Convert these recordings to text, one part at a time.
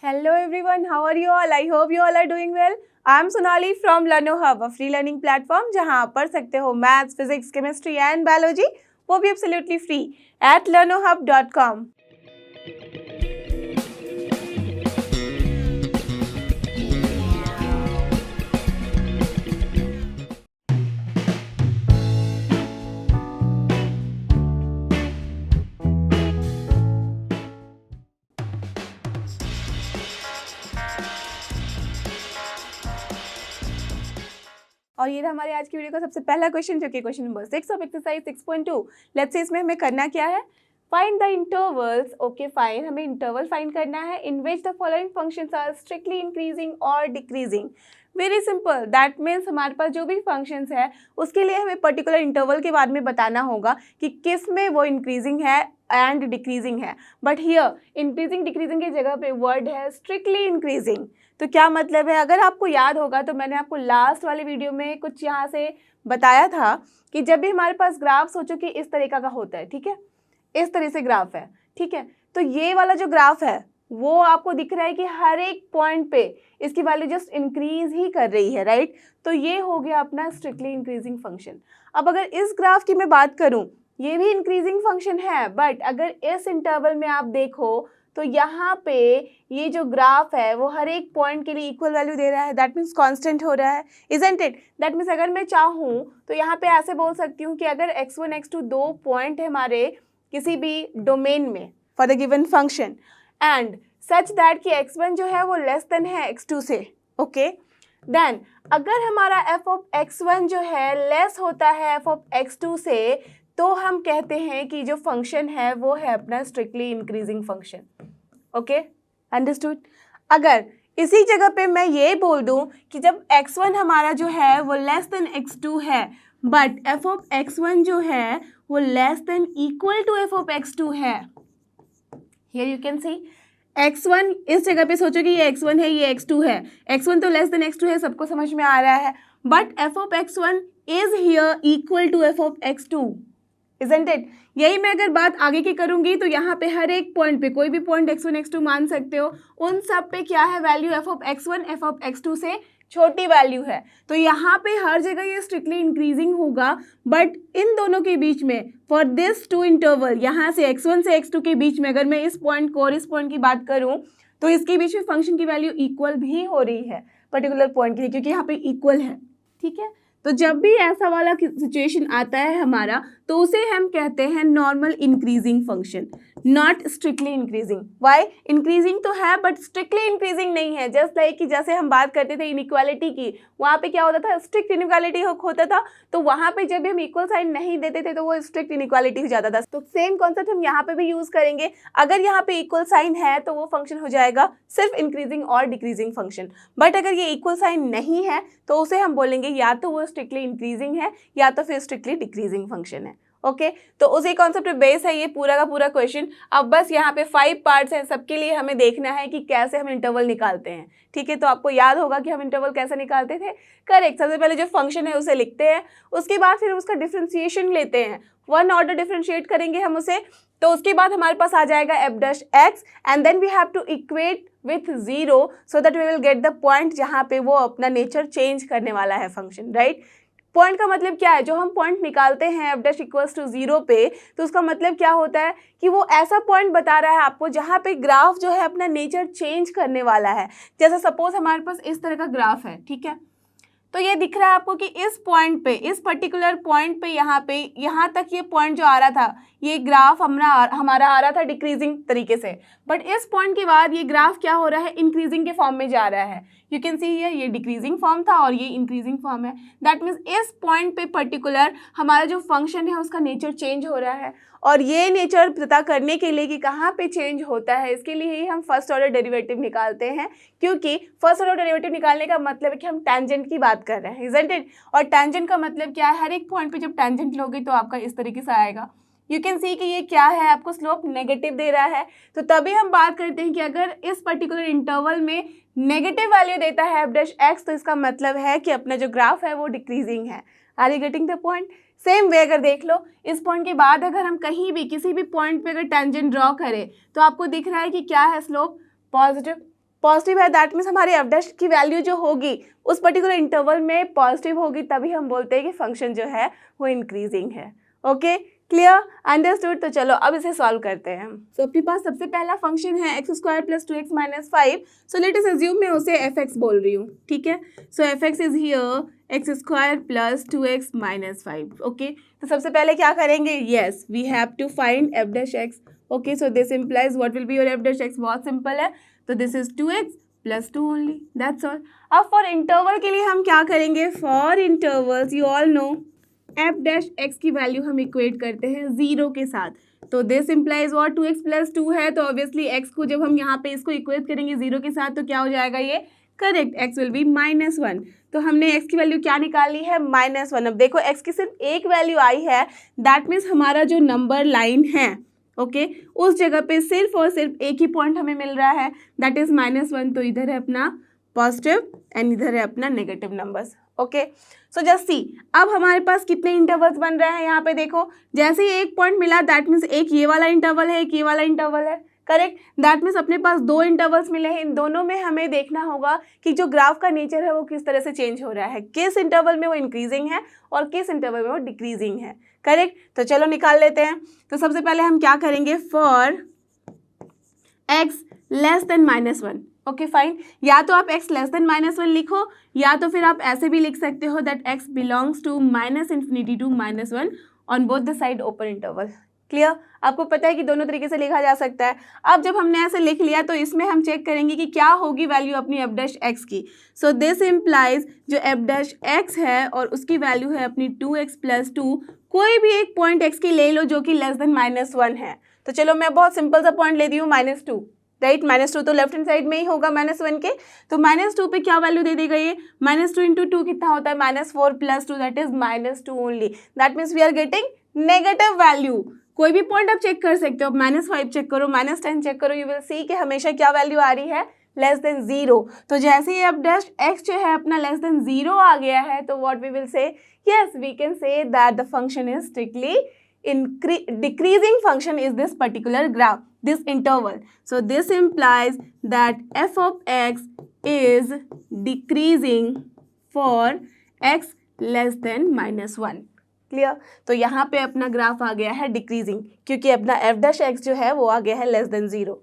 Hello everyone, how are you all? I hope you all are doing well. I am Sonali from LearnoHub, a free learning platform जहां आप पढ़ सकते हो maths, physics, chemistry and biology, वो भी absolutely free at learnohub.com. और ये था हमारे आज की वीडियो का सबसे पहला क्वेश्चन, जो कि question number 6 of exercise 6.2. Let's say इसमें हमें करना क्या है, find the intervals. Okay fine, हमें इंटरवल फाइंड करना है in which the following functions are strictly increasing और decreasing. Very simple, that means हमारे पास जो भी फंक्शंस है उसके लिए हमें पर्टिकुलर इंटरवल के बारे में बताना होगा कि किस में वो इंक्रीजिंग है एंड डिक्रीजिंग है. बट हियर इंक्रीजिंग डिक्रीजिंग की जगह पे वर्ड है स्ट्रिक्टली इंक्रीजिंग. तो क्या मतलब है, अगर आपको याद होगा तो मैंने आपको लास्ट वाले वीडियो में कुछ यहाँ से बताया था कि जब भी हमारे पास ग्राफ सोचो कि इस तरीका का होता है, ठीक है, इस तरह से ग्राफ है, ठीक है, तो ये वाला जो ग्राफ है वो आपको दिख रहा है कि हर एक पॉइंट पे इसकी वैल्यू जस्ट इंक्रीज ही कर रही है, राइट. तो ये हो गया अपना स्ट्रिक्टली इंक्रीजिंग फंक्शन. अब अगर इस ग्राफ की मैं बात करूं, ये भी इंक्रीजिंग फंक्शन है, बट अगर इस इंटरवल में आप देखो तो यहाँ पे ये जो ग्राफ है वो हर एक पॉइंट के लिए इक्वल वैल्यू दे रहा है. दैट मीन्स कांस्टेंट हो रहा है, इजंट इट. दैट मीन्स अगर मैं चाहूँ तो यहाँ पे ऐसे बोल सकती हूँ कि अगर x1 x2 दो पॉइंट है हमारे किसी भी डोमेन में for the given function and such that कि x1 जो है वो लेस देन है x2 से, ओके, देन अगर हमारा f ऑफ x1 जो है लेस होता है f ऑफ x2 से, तो हम कहते हैं कि जो फंक्शन है वो है अपना strictly increasing function. Okay, understood. अगर इसी जगह पे मैं ये बोल दूं कि जब x1 हमारा जो है वो लेस देन x2 है, बट f ऑफ x1 जो है वो less than equal to f of x2 है. Here you can C x1, इस जगह पे सोचो कि ये x1 है, ये x2 है. x1 तो लेस देन x2 है, सबको समझ में आ रहा है, but f of x1 is here equal to f of x2, isn't it? यही मैं अगर बात आगे की करूंगी तो यहाँ पे हर एक पॉइंट पे कोई भी पॉइंट x1 x2 मान सकते हो, उन सब पे क्या है value f of x1 f of x2 से छोटी वैल्यू है. तो यहाँ पे हर जगह ये स्ट्रिक्टली इंक्रीजिंग होगा, बट इन दोनों के बीच में फॉर दिस टू इंटरवल, यहाँ से x1 से x2 के बीच में अगर मैं इस पॉइंट को और इस पॉइंट की बात करूँ तो इसके बीच में फंक्शन की वैल्यू इक्वल भी हो रही है पर्टिकुलर पॉइंट के लिए, क्योंकि यहाँ पे इक्वल है, ठीक है. तो जब भी ऐसा वाला सिचुएशन आता है हमारा, तो उसे हम कहते हैं normal increasing function, not strictly increasing. Why? Increasing तो है बट स्ट्रिक्टली इंक्रीजिंग नहीं है. जस्ट लाइक कि जैसे हम बात करते थे इनइक्वालिटी की, वहाँ पे क्या होता था, स्ट्रिक्ट इनइक्वालिटी होता था, तो वहाँ पे जब भी हम इक्वल साइन नहीं देते थे तो वो स्ट्रिक्ट इनइक्वालिटी हो जाता था. तो सेम कॉन्सेप्ट हम यहाँ पे भी यूज करेंगे. अगर यहाँ पे इक्वल साइन है तो वो फंक्शन हो जाएगा सिर्फ इंक्रीजिंग और डिक्रीजिंग फंक्शन. बट अगर ये इक्वल साइन नहीं है तो उसे हम बोलेंगे या तो वो स्ट्रिक्टली इंक्रीजिंग है या तो फिर स्ट्रिक्टली डिक्रीजिंग फंक्शन है. ओके, तो उसी कॉन्सेप्ट पे बेस है ये पूरा का पूरा क्वेश्चन. अब बस यहाँ पे 5 पार्ट्स हैं, सबके लिए हमें देखना है कि कैसे हम इंटरवल निकालते हैं, ठीक है. तो आपको याद होगा कि हम इंटरवल कैसे निकालते थे. करेक्ट, सबसे पहले जो फंक्शन है उसे लिखते हैं, उसके बाद फिर उसका डिफ्रेंसिएशन लेते हैं, 1 ऑर्डर डिफ्रेंशिएट करेंगे हम उसे. तो उसके बाद हमारे पास आ जाएगा f dash x and then we have to equate with 0 so that we will get the point जहाँ पे वो अपना नेचर चेंज करने वाला है फंक्शन, राइट. पॉइंट का मतलब क्या है, जो हम पॉइंट निकालते हैं f डैश इक्वल्स टू 0 पे, तो उसका मतलब क्या होता है कि वो ऐसा पॉइंट बता रहा है आपको जहाँ पे ग्राफ जो है अपना नेचर चेंज करने वाला है. जैसा सपोज हमारे पास इस तरह का ग्राफ है, ठीक है, तो ये दिख रहा है आपको कि इस पॉइंट पे, इस पर्टिकुलर पॉइंट पे, यहाँ तक ये पॉइंट जो आ रहा था, ये ग्राफ हमारा आ रहा था डिक्रीजिंग तरीके से, बट इस पॉइंट के बाद ये ग्राफ क्या हो रहा है, इंक्रीजिंग के फॉर्म में जा रहा है. यू कैन सी हियर ये डिक्रीजिंग फॉर्म था और ये इंक्रीजिंग फॉर्म है. दैट मीन्स इस पॉइंट पे पर्टिकुलर हमारा जो फंक्शन है उसका नेचर चेंज हो रहा है. और ये नेचर पता करने के लिए कि कहाँ पे चेंज होता है, इसके लिए ही हम फर्स्ट ऑर्डर डेरिवेटिव निकालते हैं, क्योंकि फर्स्ट ऑर्डर डेरिवेटिव निकालने का मतलब है कि हम टेंजेंट की बात कर रहे हैं, इजंट इट. और टेंजेंट का मतलब क्या है, हर एक पॉइंट पे जब टेंजेंट लोगे तो आपका इस तरीके से आएगा. यू कैन सी कि ये क्या है, आपको स्लोप नेगेटिव दे रहा है. तो तभी हम बात करते हैं कि अगर इस पर्टिकुलर इंटरवल में नेगेटिव वैल्यू देता है f डैश x, तो इसका मतलब है कि अपना जो ग्राफ है वो डिक्रीजिंग है. Are you getting the point? Same way अगर देख लो, इस पॉइंट के बाद अगर हम कहीं भी किसी भी पॉइंट पे अगर टेंजेंट ड्रॉ करें तो आपको दिख रहा है कि क्या है, स्लोप पॉजिटिव. पॉजिटिव है दैट मीन्स हमारे एफ डैश की वैल्यू जो होगी उस पर्टिकुलर इंटरवल में पॉजिटिव होगी, तभी हम बोलते हैं कि फंक्शन जो है वो इंक्रीजिंग है। Okay, clear, understood. तो चलो अब इसे सॉल्व करते हैं। सो अपने पास सबसे पहला फंक्शन है x square plus 2x minus 5। So let us assume मैं उसे एफ एक्स बोल रही हूँ, ठीक है। So f x is here x square plus 2x minus 5। Okay, तो सबसे पहले क्या करेंगे, yes we have to find f dash x. Okay, so this implies what will be your f dash x, बहुत सिंपल है। तो this is 2x plus 2 only, that's all. अब for interval के लिए हम क्या करेंगे, for intervals you all no F dash x की वैल्यू हम इक्वेट करते हैं 0 के साथ। तो this implies what 2x plus 2 है, तो ऑब्वियसली x को जब हम यहाँ पे इसको इक्वेट करेंगे 0 के साथ तो क्या हो जाएगा, ये करेक्ट, x विल बी -1। तो हमने x की वैल्यू क्या निकाली है, -1। अब देखो x की सिर्फ एक वैल्यू आई है, दैट मीन्स हमारा जो नंबर लाइन है ओके उस जगह पे सिर्फ और सिर्फ एक ही पॉइंट हमें मिल रहा है, दैट इज -1। तो इधर है अपना पॉजिटिव एंड इधर है अपना negative numbers. Okay, so just see अब हमारे पास कितने इंटरवल्स बन रहे हैं, यहाँ पे देखो जैसे ही एक पॉइंट मिला दैट मीन्स एक ये वाला इंटरवल है, एक ये वाला इंटरवल है, करेक्ट। दैट मीन्स अपने पास 2 इंटरवल्स मिले हैं, इन दोनों में हमें देखना होगा कि जो ग्राफ का नेचर है वो किस तरह से चेंज हो रहा है, किस इंटरवल में वो इंक्रीजिंग है और किस इंटरवल में वो डिक्रीजिंग है, करेक्ट। तो चलो निकाल लेते हैं। तो सबसे पहले हम क्या करेंगे, for x less then -1। Okay fine, या तो आप x लेस देन -1 लिखो या तो फिर आप ऐसे भी लिख सकते हो that x belongs to -∞ to -1 on both the side open interval. Clear, आपको पता है कि दोनों तरीके से लिखा जा सकता है। अब जब हमने ऐसे लिख लिया तो इसमें हम चेक करेंगे कि क्या होगी वैल्यू अपनी एफ डैश एक्स की। सो दिस इम्प्लाइज जो एफ डैश एक्स है और उसकी वैल्यू है अपनी 2x प्लस 2, कोई भी एक पॉइंट x की ले लो जो कि लेस देन -1 है। तो चलो मैं बहुत सिंपल सा पॉइंट लेती हूँ -2, राइट। -2 तो लेफ्ट हैंड साइड में ही होगा -1 के, तो -2 पे क्या वैल्यू दे दी गई है, -2 इंटू 2 कितना होता है, -4 plus 2 that is -2 only. That means we are getting negative value. कोई भी पॉइंट आप चेक कर सकते हो, -5 चेक करो, -10 चेक करो, यू विल सी कि हमेशा क्या वैल्यू आ रही है, लेस देन 0। तो जैसे ही एफ डैश एक्स जो है अपना लेस देन 0 आ गया है तो what we will say, yes we can say that the function is strictly decreasing function is this particular graph, this interval. So this implies that f of x is decreasing for x less than -1. Clear, तो यहाँ पे अपना graph आ गया है decreasing क्योंकि अपना f dash x जो है वो आ गया है लेस देन 0।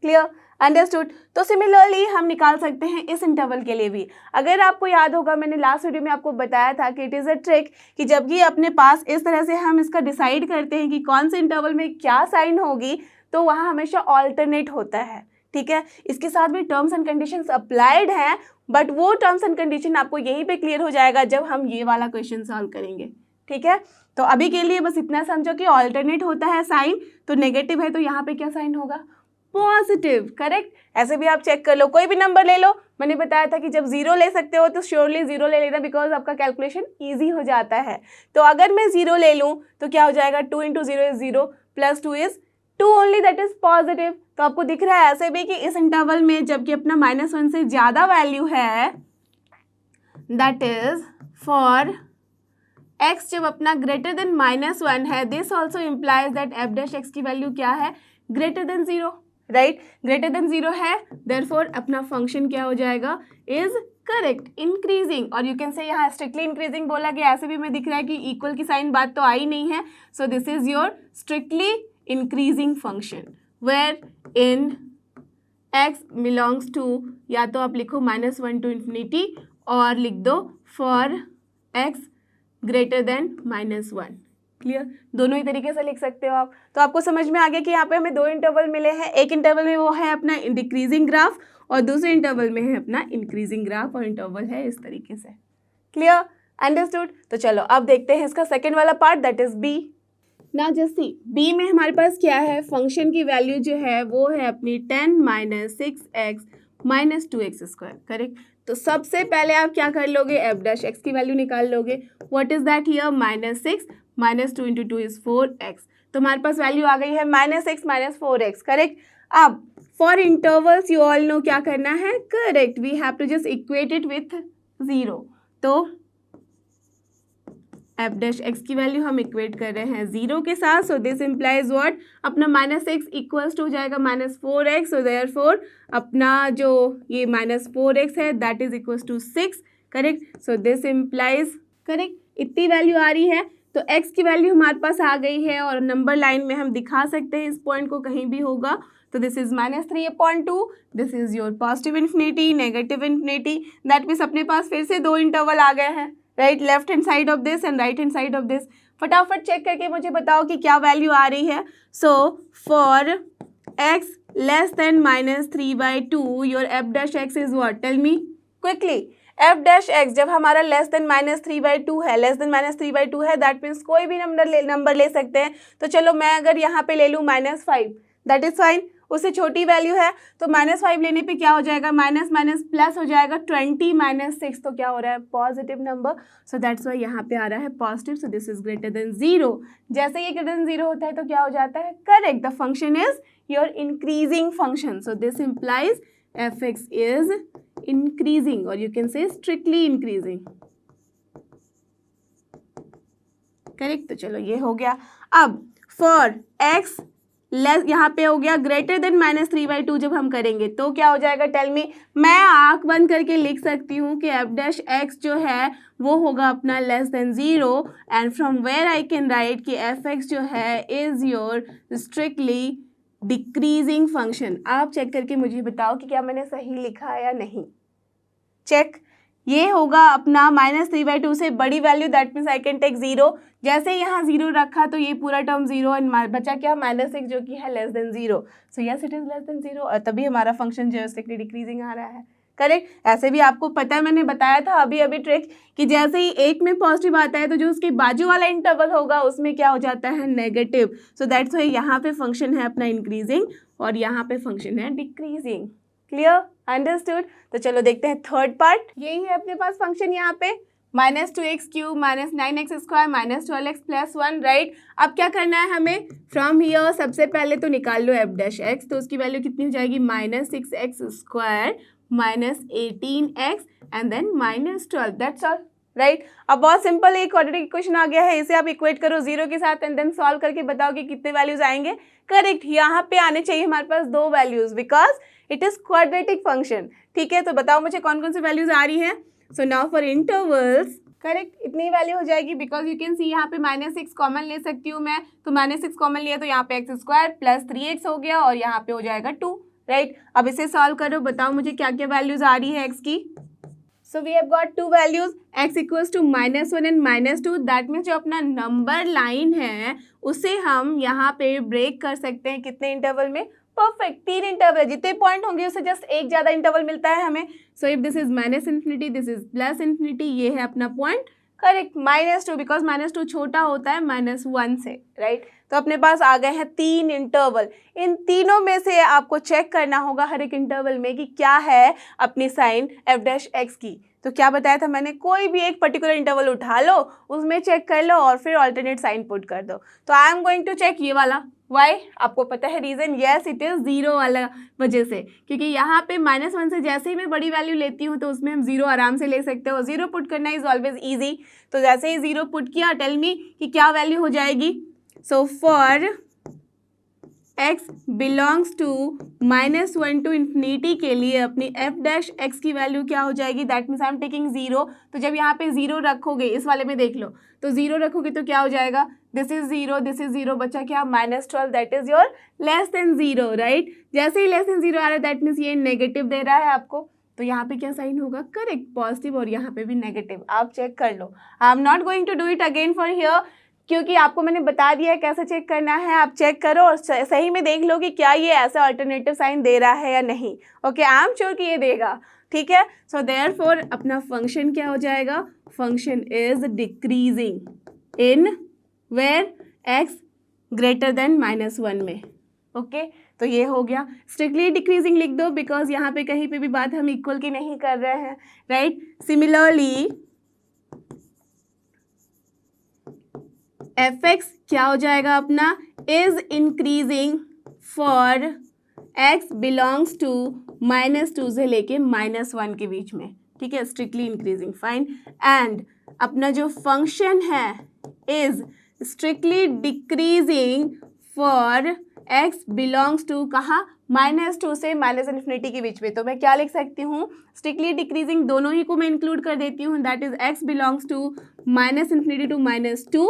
Clear, understood. तो सिमिलरली हम निकाल सकते हैं इस इंटरवल के लिए भी। अगर आपको याद होगा मैंने लास्ट वीडियो में आपको बताया था कि इट इज़ अ ट्रिक कि जब ये अपने पास इस तरह से हम इसका डिसाइड करते हैं कि कौन से इंटरवल में क्या साइन होगी तो वहाँ हमेशा ऑल्टरनेट होता है, ठीक है। इसके साथ भी टर्म्स एंड कंडीशंस अप्लाइड हैं, बट वो टर्म्स एंड कंडीशन आपको यहीं पे क्लियर हो जाएगा जब हम ये वाला क्वेश्चन सॉल्व करेंगे, ठीक है। तो अभी के लिए बस इतना समझो कि ऑल्टरनेट होता है साइन, तो नेगेटिव है तो यहाँ पे क्या साइन होगा, पॉजिटिव, करेक्ट। ऐसे भी आप चेक कर लो, कोई भी नंबर ले लो, मैंने बताया था कि जब 0 ले सकते हो तो श्योरली 0 ले लेना बिकॉज आपका कैलकुलेशन ईजी हो जाता है। तो अगर मैं 0 ले लूँ तो क्या हो जाएगा, 2 into 0 is 0 plus 2 is 2 only, that is positive. तो आपको दिख रहा है ऐसे भी कि इस इंटरवल में जबकि अपना -1 से ज़्यादा वैल्यू है, दैट इज फॉर x जब अपना ग्रेटर देन -1 है, this also implies that f dash x की वैल्यू क्या है, greater than 0, right. Greater than 0 है, देयरफॉर अपना फंक्शन क्या हो जाएगा, इज करेक्ट, इंक्रीजिंग। और यू कैन से यहाँ स्ट्रिक्टली इंक्रीजिंग बोला गया, ऐसे भी हमें दिख रहा है कि इक्वल की साइन बात तो आई नहीं है। So this is your strictly increasing function where in x belongs to, या तो आप लिखो -1 टू इन्फिनिटी और लिख दो for x greater than -1। Clear, दोनों ही तरीके से लिख सकते हो आप। तो आपको समझ में आ गया कि यहाँ पे हमें 2 इंटरवल मिले हैं, एक इंटरवल में वो है अपना डिक्रीजिंग ग्राफ और दूसरे इंटरवल में है अपना इंक्रीजिंग ग्राफ और इंटरवल है इस तरीके से। Clear, understood. तो चलो अब देखते हैं इसका सेकेंड वाला पार्ट, दैट इज बी। ना जस्ट सी, बी में हमारे पास क्या है, फंक्शन की वैल्यू जो है वो है अपनी 10 - 6x - 2x स्क्वायर, करेक्ट। तो सबसे पहले आप क्या कर लोगे, एफ डैश एक्स की वैल्यू निकाल लोगे। What is that here, -6 - 2 into 2 is 4x। तो हमारे पास वैल्यू आ गई है -6 - 4x, करेक्ट। अब for intervals you all know क्या करना है, correct, we have to just equate it with 0। तो एफ डैश एक्स की वैल्यू हम इक्वेट कर रहे हैं 0 के साथ, सो दिस इम्प्लाइज व्हाट, अपना -x इक्वल्स टू हो जाएगा -4x, सो देयरफॉर अपना जो ये -4x है that is equals to 6, correct. So this implies, correct, इतनी वैल्यू आ रही है तो x की वैल्यू हमारे पास आ गई है और नंबर लाइन में हम दिखा सकते हैं इस पॉइंट को कहीं भी होगा, तो this is -3/2, this is your positive infinity, negative infinity, that means अपने पास फिर से दो इंटरवल आ गए हैं, right, left hand side of this and right hand side of this. फटाफट चेक करके मुझे बताओ कि क्या वैल्यू आ रही है। So for x less than -3/2 your f dash x is what, tell me quickly. F dash x जब हमारा लेस देन -3/2 है, लेस देन -3/2 है, दैट मीन्स कोई भी नंबर ले सकते हैं। तो चलो मैं अगर यहाँ पे ले लूँ -5, दैट इज फाइन, उससे छोटी वैल्यू है तो -5 लेने पे क्या हो जाएगा, माइनस माइनस प्लस हो जाएगा 20 -6, तो क्या हो रहा है, positive number, so that's Y यहाँ पे आ रहा है positive, so this is greater than 0। जैसे ये ग्रेटर देन 0 होता है तो क्या हो जाता है, correct, the function is your increasing function, so this implies f x is increasing और you can say strictly increasing, correct. तो चलो ये हो गया। अब फॉर एक्स लेस, यहाँ पे हो गया ग्रेटर देन -3/2 जब हम करेंगे तो क्या हो जाएगा, टेल मी। मैं आंख बंद करके लिख सकती हूँ कि एफ डैश एक्स जो है वो होगा अपना less than 0 and from where I can write कि एफ एक्स जो है is your strictly decreasing function. आप चेक करके मुझे बताओ कि क्या मैंने सही लिखा है या नहीं। चेक, ये होगा अपना -3/2 से बड़ी value, that means I can take 0। जैसे यहाँ 0 रखा तो ये पूरा टर्म 0 एंड बचा क्या, -6 जो कि है less than 0, so yes it is less than 0 और तभी हमारा फंक्शन जो है स्ट्रिक्टली डिक्रीजिंग आ रहा है, करेक्ट। ऐसे भी आपको पता है, मैंने बताया था अभी ट्रिक कि जैसे ही एक में पॉजिटिव आता है तो जो उसके बाजू वाला इंटरवल होगा उसमें क्या हो जाता है, नेगेटिव, सो दैट्स वाई यहाँ पे फंक्शन है अपना इंक्रीजिंग और यहाँ पे फंक्शन है डिक्रीजिंग। Clear, understood. तो चलो देखते हैं थर्ड पार्ट। यही है अपने पास फंक्शन यहाँ पे -2x³ -9x² -12x + 1, राइट। अब क्या करना है हमें, फ्रॉम हियर सबसे पहले तो निकाल लो एफ डैश एक्स, तो उसकी वैल्यू कितनी हो जाएगी, -6x² -18x and then -12, that's all, right. अब बहुत सिंपल एक क्वाड्रेटिक इक्वेशन आ गया है, इसे आप इक्वेट करो 0 के साथ एंड देन सॉल्व करके बताओ कि कितने वैल्यूज आएंगे, करेक्ट। यहाँ पे आने चाहिए हमारे पास 2 values because it is quadratic function, ठीक है। तो बताओ मुझे कौन कौन सी वैल्यूज आ रही हैं। So now for intervals, correct, इतनी वैल्यू हो जाएगी बिकॉज यू कैन सी यहाँ पे -6 कॉमन ले सकती हूँ मैं, तो -6 कॉमन लिया तो यहाँ पे x² + 3x हो गया और यहाँ पे हो जाएगा 2, राइट। अब इसे सॉल्व करो, बताओ मुझे क्या क्या वैल्यूज आ रही है x की। So we have got 2 values, x equals to -1 and -2, that means जो अपना नंबर लाइन है उसे हम यहाँ पे ब्रेक कर सकते हैं कितने इंटरवल में, परफेक्ट 3 इंटरवल, जितने पॉइंट होंगे उससे जस्ट एक ज़्यादा इंटरवल मिलता है हमें। So if this is -∞, this is +∞, ये है अपना पॉइंट, करेक्ट। -2 बिकॉज -2 छोटा होता है -1 से, राइट। तो अपने पास आ गए हैं 3 इंटरवल, इन तीनों में से आपको चेक करना होगा हर एक इंटरवल में कि क्या है अपनी साइन एफ डैश एक्स की। तो क्या बताया था मैंने, कोई भी एक पर्टिकुलर इंटरवल उठा लो, उसमें चेक कर लो और फिर ऑल्टरनेट साइन पुट कर दो। तो I am going to check ये वाला, वाई, आपको पता है रीजन, यस इट इज 0 वाला वजह से, क्योंकि यहाँ पे -1 से जैसे ही मैं बड़ी वैल्यू लेती हूँ तो उसमें हम 0 आराम से ले सकते हो, 0 पुट करना इज ऑलवेज ईजी। तो जैसे ही 0 पुट किया, टेल मी कि क्या वैल्यू हो जाएगी। So for x belongs to -1 to infinity के लिए अपनी एफ डैश एक्स की वैल्यू क्या हो जाएगी, that means I am taking 0। तो जब यहाँ पे 0 रखोगे, इस वाले में देख लो, तो 0 रखोगे तो क्या हो जाएगा, दिस इज 0, दिस इज 0, बचा क्या -12, that is your less than 0, right. जैसे ही लेस देन 0 आ रहा है दैट मीन्स ये नेगेटिव दे रहा है आपको, तो यहाँ पे क्या साइन होगा, करेक्ट, पॉजिटिव, और यहाँ पे भी नेगेटिव। आप चेक कर लो, I am not going to do it again for here, क्योंकि आपको मैंने बता दिया है कैसे चेक करना है। आप चेक करो और सही में देख लो कि क्या ये ऐसा अल्टरनेटिव साइन दे रहा है या नहीं। ओके, आई एम श्योर कि ये देगा, ठीक है। सो देयरफॉर अपना फंक्शन क्या हो जाएगा, function is decreasing in where x greater than -1 में। ओके, तो ये हो गया, स्ट्रिक्टली डिक्रीजिंग लिख दो बिकॉज यहाँ पे कहीं पे भी बात हम इक्वल की नहीं कर रहे हैं, राइट। सिमिलरली एफ एक्स क्या हो जाएगा अपना, is increasing for x belongs to -2 से लेके -1 के बीच में, ठीक है, स्ट्रिक्टली इंक्रीजिंग, फाइन। एंड अपना जो फंक्शन है is strictly decreasing for x belongs to कहाँ, -2 से -∞ के बीच में। तो मैं क्या लिख सकती हूँ, स्ट्रिक्टली डिक्रीजिंग दोनों ही को मैं इंक्लूड कर देती हूँ, that is x belongs to -∞ to -2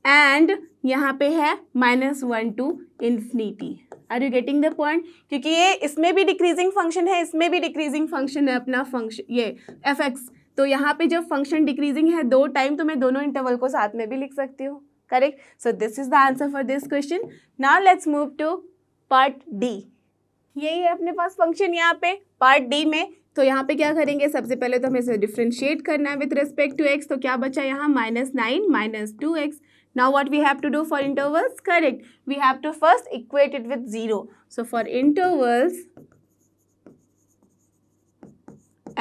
and यहाँ पे है -1 to ∞। Are you getting the point? क्योंकि ये इसमें भी डिक्रीजिंग फंक्शन है, इसमें भी डिक्रीजिंग फंक्शन है अपना फंक्शन ये f(x). तो यहाँ पे जब फंक्शन डिक्रीजिंग है 2 टाइम, तो मैं दोनों इंटरवल को साथ में भी लिख सकती हूँ। Correct? So this is the answer for this question. Now let's move to part D. यही है अपने पास फंक्शन यहाँ पे पार्ट डी में। तो यहाँ पे क्या करेंगे, सबसे पहले तो हमें इसे डिफ्रेंशिएट करना है विथ रिस्पेक्ट टू x। तो क्या बचा यहाँ, -9 - 2x। Now what we have to do for intervals? Correct. We have to first equate it with 0. So for intervals,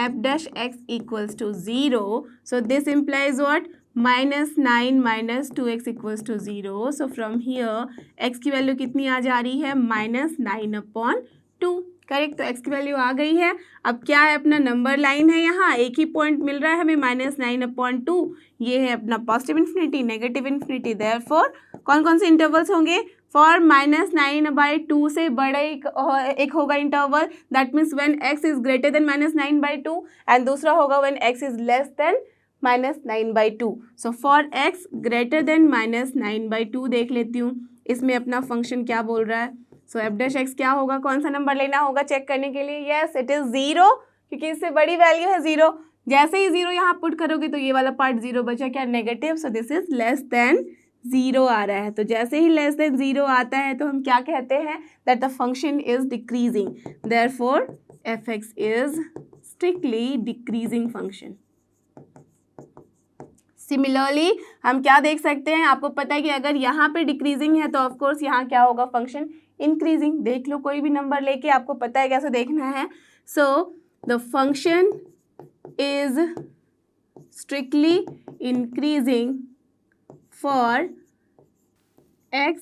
f dash x equals to 0. So this implies what? -9 - 2x equals to 0. So from here, x की value कितनी आ जा रही है, -9/2। Correct? तो x की value आ गई है। अब क्या है, अपना नंबर लाइन है, यहाँ एक ही पॉइंट मिल रहा है हमें -9/2। ये है अपना positive infinity, negative infinity. Therefore कौन कौन से इंटरवल्स होंगे, फॉर -9/2 से बड़ा एक होगा interval, that means when x is greater then -9/2 and दूसरा होगा when x is less than -9/2। So for x greater then -9/2 देख लेती हूँ, इसमें अपना फंक्शन क्या बोल रहा है। सो एफ डैश एक्स क्या होगा, कौन सा नंबर लेना होगा चेक करने के लिए, यस इट इज 0, क्योंकि इससे बड़ी वैल्यू है 0। जैसे ही 0 यहाँ पुट करोगे तो ये वाला पार्ट 0 बचा, क्या negative. So this is less than 0 आ रहा है। तो जैसे ही लेस देन 0 आता है तो हम क्या कहते हैं, that the function is decreasing. Therefore F x is strictly decreasing function. Similarly हम क्या देख सकते हैं, आपको पता है कि अगर यहाँ पे डिक्रीजिंग है तो ऑफकोर्स यहाँ क्या होगा, फंक्शन इंक्रीजिंग। देख लो कोई भी नंबर लेके, आपको पता है कैसे देखना है। So the function is strictly increasing for x,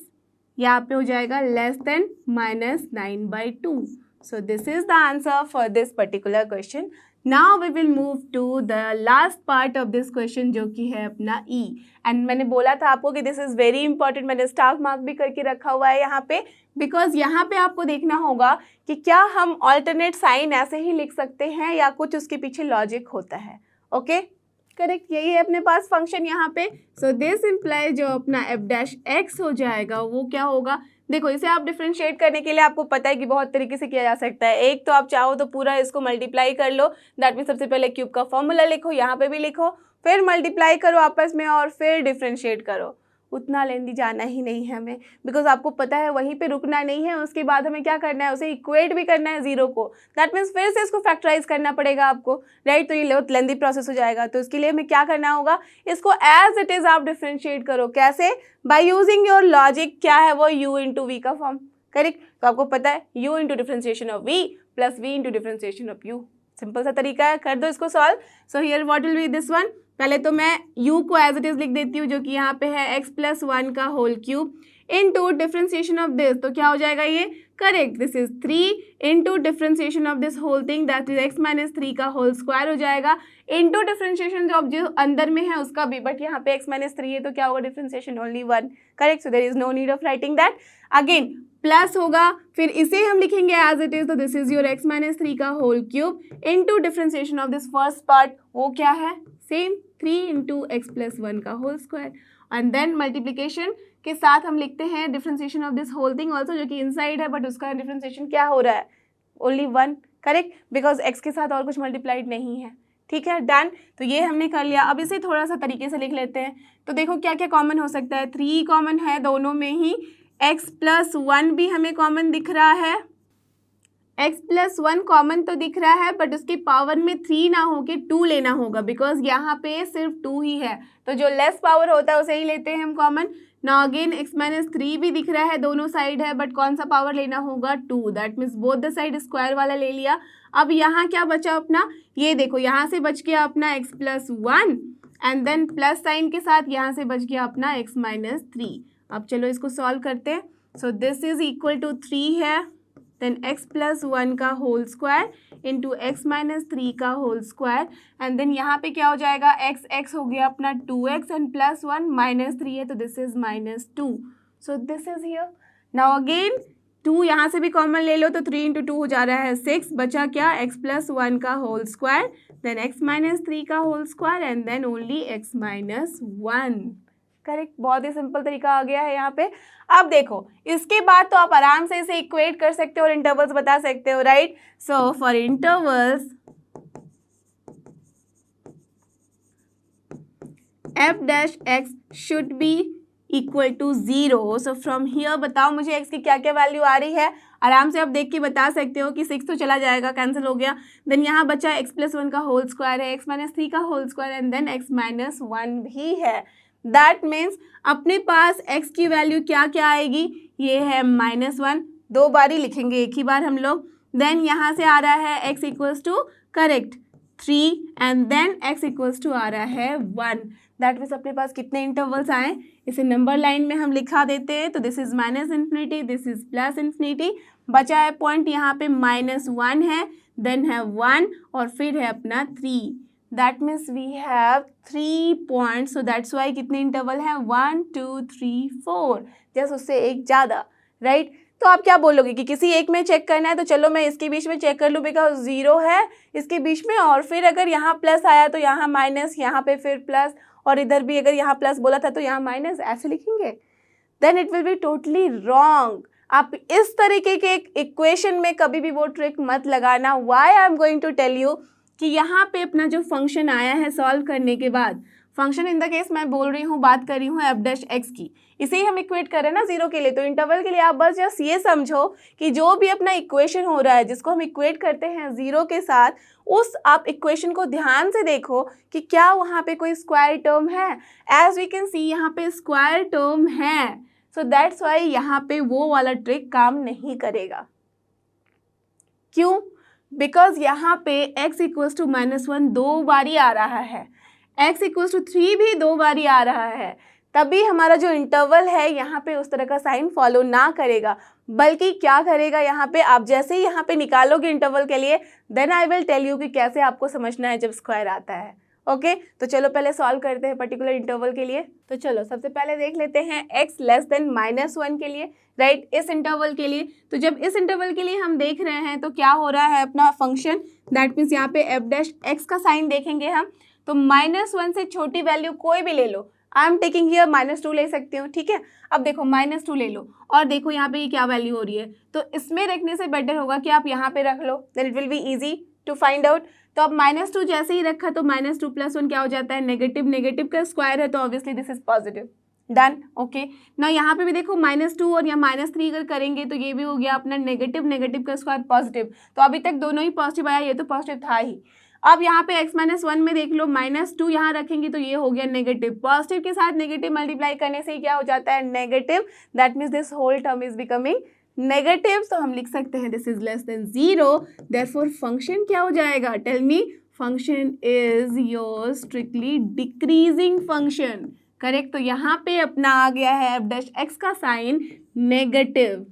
यहाँ पे हो जाएगा less than -9/2। So this is the answer for this particular question. Now we will move to the last part of this question, जो कि है अपना ई। एंड मैंने बोला था आपको कि दिस इज वेरी इंपॉर्टेंट, मैंने स्टार मार्क भी करके रखा हुआ है यहाँ पे, बिकॉज यहाँ पे आपको देखना होगा कि क्या हम ऑल्टरनेट साइन ऐसे ही लिख सकते हैं या कुछ उसके पीछे लॉजिक होता है। ओके करेक्ट, यही है अपने पास फंक्शन यहाँ पे। सो दिस इम्प्लाई जो अपना एफ डैश एक्स हो जाएगा वो क्या होगा, देखो इसे आप डिफ्रेंशिएट करने के लिए आपको पता है कि बहुत तरीके से किया जा सकता है। एक तो आप चाहो तो पूरा इसको मल्टीप्लाई कर लो, दैट मीन सबसे पहले क्यूब का फॉर्मूला लिखो, यहाँ पे भी लिखो, फिर मल्टीप्लाई करो आपस में और फिर डिफ्रेंशिएट करो। उतना लेंदी जाना ही नहीं है हमें, बिकॉज आपको पता है वहीं पे रुकना नहीं है। उसके बाद हमें क्या करना है, उसे इक्वेट भी करना है 0 को, दैट मीन्स फिर से इसको फैक्टराइज करना पड़ेगा आपको, राइट। तो ये लेंदी प्रोसेस हो जाएगा। तो इसके लिए हमें क्या करना होगा, इसको एज इट इज आप डिफ्रेंशिएट करो। कैसे, बाय यूजिंग योर लॉजिक, क्या है वो, u इंटू वी का फॉर्म। करेक्ट, तो आपको पता है u into differentiation of v plus v into differentiation of u। Simple सा तरीका है, कर दो इसको solve. So here what will B this one, पहले तो मैं u को एज इट इज लिख देती हूँ, जो कि यहाँ पे है x प्लस 1 का whole cube into differentiation of this, तो क्या हो जाएगा ये, correct, this is 3 into differentiation of this whole thing, that is x minus 3 का होल स्क्वायर हो जाएगा, इनटू डिफरेंशिएशन जो अंदर में है उसका भी, बट यहाँ पे x माइनस 3 है तो क्या होगा, differentiation only 1। Correct, so there is no need of writing that. Again plus होगा, फिर इसे हम लिखेंगे एज इट इज, तो this is your x minus 3 का whole cube into differentiation of this first part, वो क्या है, सेम 3 इंटू एक्स प्लस 1 का whole square, and then multiplication के साथ हम लिखते हैं differentiation of this whole thing also, जो कि इनसाइड है, बट उसका डिफरेंशिएशन क्या हो रहा है, ओनली 1। करेक्ट, बिकॉज x के साथ और कुछ मल्टीप्लाइड नहीं है। ठीक है, डन। तो ये हमने कर लिया। अब इसे थोड़ा सा तरीके से लिख लेते हैं। तो देखो क्या क्या कॉमन हो सकता है, 3 कॉमन है दोनों में ही, x प्लस 1 भी हमें कॉमन दिख रहा है, x प्लस 1 कॉमन तो दिख रहा है, बट उसके पावर में 3 ना होके 2 लेना होगा, बिकॉज यहाँ पे सिर्फ 2 ही है, तो जो लेस पावर होता है उसे ही लेते हैं हम common. Now again x minus 3 भी दिख रहा है, दोनों साइड है, बट कौन सा पावर लेना होगा, 2, that means both the side square वाला ले लिया। अब यहाँ क्या बचा अपना, ये देखो यहाँ से बच गया अपना x plus 1 and then plus sign के साथ यहाँ से बच गया अपना x माइनस 3। अब चलो इसको सॉल्व करते हैं। So this is equal to 3 है, देन x प्लस 1 का whole square into x minus 3 का होल स्क्वायर एंड देन यहाँ पे क्या हो जाएगा, x हो गया अपना 2x एंड प्लस 1 माइनस 3 है तो this is -2. So this is here. Now again 2 यहाँ से भी कॉमन ले लो तो 3 इंटू 2 हो जा रहा है 6. बचा क्या, x प्लस 1 का whole square then x minus 3 का whole square and then only x minus 1. Correct. बहुत ही सिंपल तरीका आ गया है यहाँ पे. अब देखो इसके बाद तो आप आराम से इसे इक्वेट कर सकते हो और इंटरवल्स बता सकते हो, right. So for intervals f dash x should be equal to 0. So from here बताओ मुझे x की क्या क्या वैल्यू आ रही है. आराम से आप देख के बता सकते हो कि 6 तो चला जाएगा, कैंसिल हो गया. देन यहाँ बचा x प्लस 1 का होल स्क्वायर है, x माइनस 3 का whole square and then x minus 1 भी है. दैट मीन्स अपने पास x की वैल्यू क्या क्या आएगी, ये है -1. 2 बार ही लिखेंगे, एक ही बार हम लोग. देन यहाँ से आ रहा है x equals to correct 3 and then x equals to आ रहा है 1. दैट मीन्स अपने पास कितने इंटरवल्स आए, इसे नंबर लाइन में हम लिखा देते हैं. तो this is -infinity, this is +infinity. बचा है पॉइंट यहाँ पे -1 है, देन है 1 और फिर है अपना 3. That means we have 3 points. So that's why कितने इंटरवल है 1 2 3 4, जस्ट उससे एक ज़्यादा, राइट. तो आप क्या बोलोगे कि किसी एक में चेक करना है तो चलो मैं इसके बीच में चेक कर लूँ बिकॉज 0 है इसके बीच में और फिर अगर यहाँ प्लस आया तो यहाँ माइनस, यहाँ पे फिर प्लस और इधर भी अगर यहाँ प्लस बोला था तो यहाँ माइनस, ऐसे लिखेंगे. Then it will be totally wrong. आप इस तरीके के इक्वेशन में कभी भी वो ट्रिक मत लगाना. Why I am going to tell you कि यहाँ पे अपना जो फंक्शन आया है सॉल्व करने के बाद, फंक्शन इन द केस मैं बोल रही हूँ, बात कर रही हूँ f डैश x की, इसे ही हम इक्वेट कर रहे हैं ना 0 के लिए. तो इंटरवल के लिए आप बस जस्ट ये समझो कि जो भी अपना इक्वेशन हो रहा है जिसको हम इक्वेट करते हैं 0 के साथ, उस आप इक्वेशन को ध्यान से देखो कि क्या वहाँ पे कोई स्क्वायर टर्म है. एज वी कैन सी यहाँ पे स्क्वायर टर्म है. सो दैट्स वाई यहाँ पे वो वाला ट्रिक काम नहीं करेगा. क्यों? बिकॉज यहाँ पे x इक्वल्स टू -1 2 बारी आ रहा है, x इक्वल्स टू 3 भी 2 बारी आ रहा है. तभी हमारा जो इंटरवल है यहाँ पे उस तरह का साइन फॉलो ना करेगा, बल्कि क्या करेगा, यहाँ पे आप जैसे ही यहाँ पे निकालोगे इंटरवल के लिए then I will tell you कि कैसे आपको समझना है जब स्क्वायर आता है. ओके तो चलो पहले सॉल्व करते हैं पर्टिकुलर इंटरवल के लिए. तो चलो सबसे पहले देख लेते हैं x लेस देन -1 के लिए, राइट, इस इंटरवल के लिए. तो जब इस इंटरवल के लिए हम देख रहे हैं तो क्या हो रहा है अपना फंक्शन, दैट मीन्स यहाँ पे f डैश x का साइन देखेंगे हम. तो -1 से छोटी वैल्यू कोई भी ले लो, आई एम टेकिंग हियर -2 ले सकती हूँ, ठीक है. अब देखो -2 ले लो और देखो यहाँ पे ये क्या वैल्यू हो रही है. तो इसमें रखने से बेटर होगा कि आप यहाँ पे रख लो, then it will be easy to find out. तो अब -2 जैसे ही रखा तो -2 प्लस 1 क्या हो जाता है, नेगेटिव. नेगेटिव का स्क्वायर है तो obviously this is positive. Done. Okay ना यहाँ पे भी देखो -2 और यहाँ -3 अगर करेंगे तो ये भी हो गया अपना नेगेटिव. नेगेटिव का स्क्वायर पॉजिटिव. तो अभी तक दोनों ही पॉजिटिव आया, ये तो पॉजिटिव था ही. अब यहाँ पे x-1 में देख लो -2 यहाँ रखेंगे तो ये हो गया नेगेटिव. पॉजिटिव के साथ नेगेटिव मल्टीप्लाई करने से ही क्या हो जाता है, negative. That means this whole term is becoming negative. तो हम लिख सकते हैं this is less than 0. Therefore function क्या हो जाएगा, tell me. Function is your strictly decreasing function. Correct. तो यहाँ पे अपना आ गया है f डैश x का साइन नेगेटिव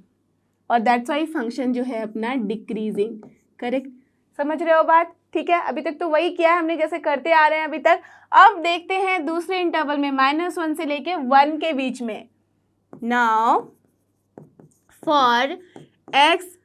और दैट्स वाई फंक्शन जो है अपना डिक्रीजिंग. करेक्ट. समझ रहे हो बात, ठीक है. अभी तक तो वही किया है हमने जैसे करते आ रहे हैं अभी तक. अब देखते हैं दूसरे इंटरवल में -1 से लेके 1 के बीच में. Now for x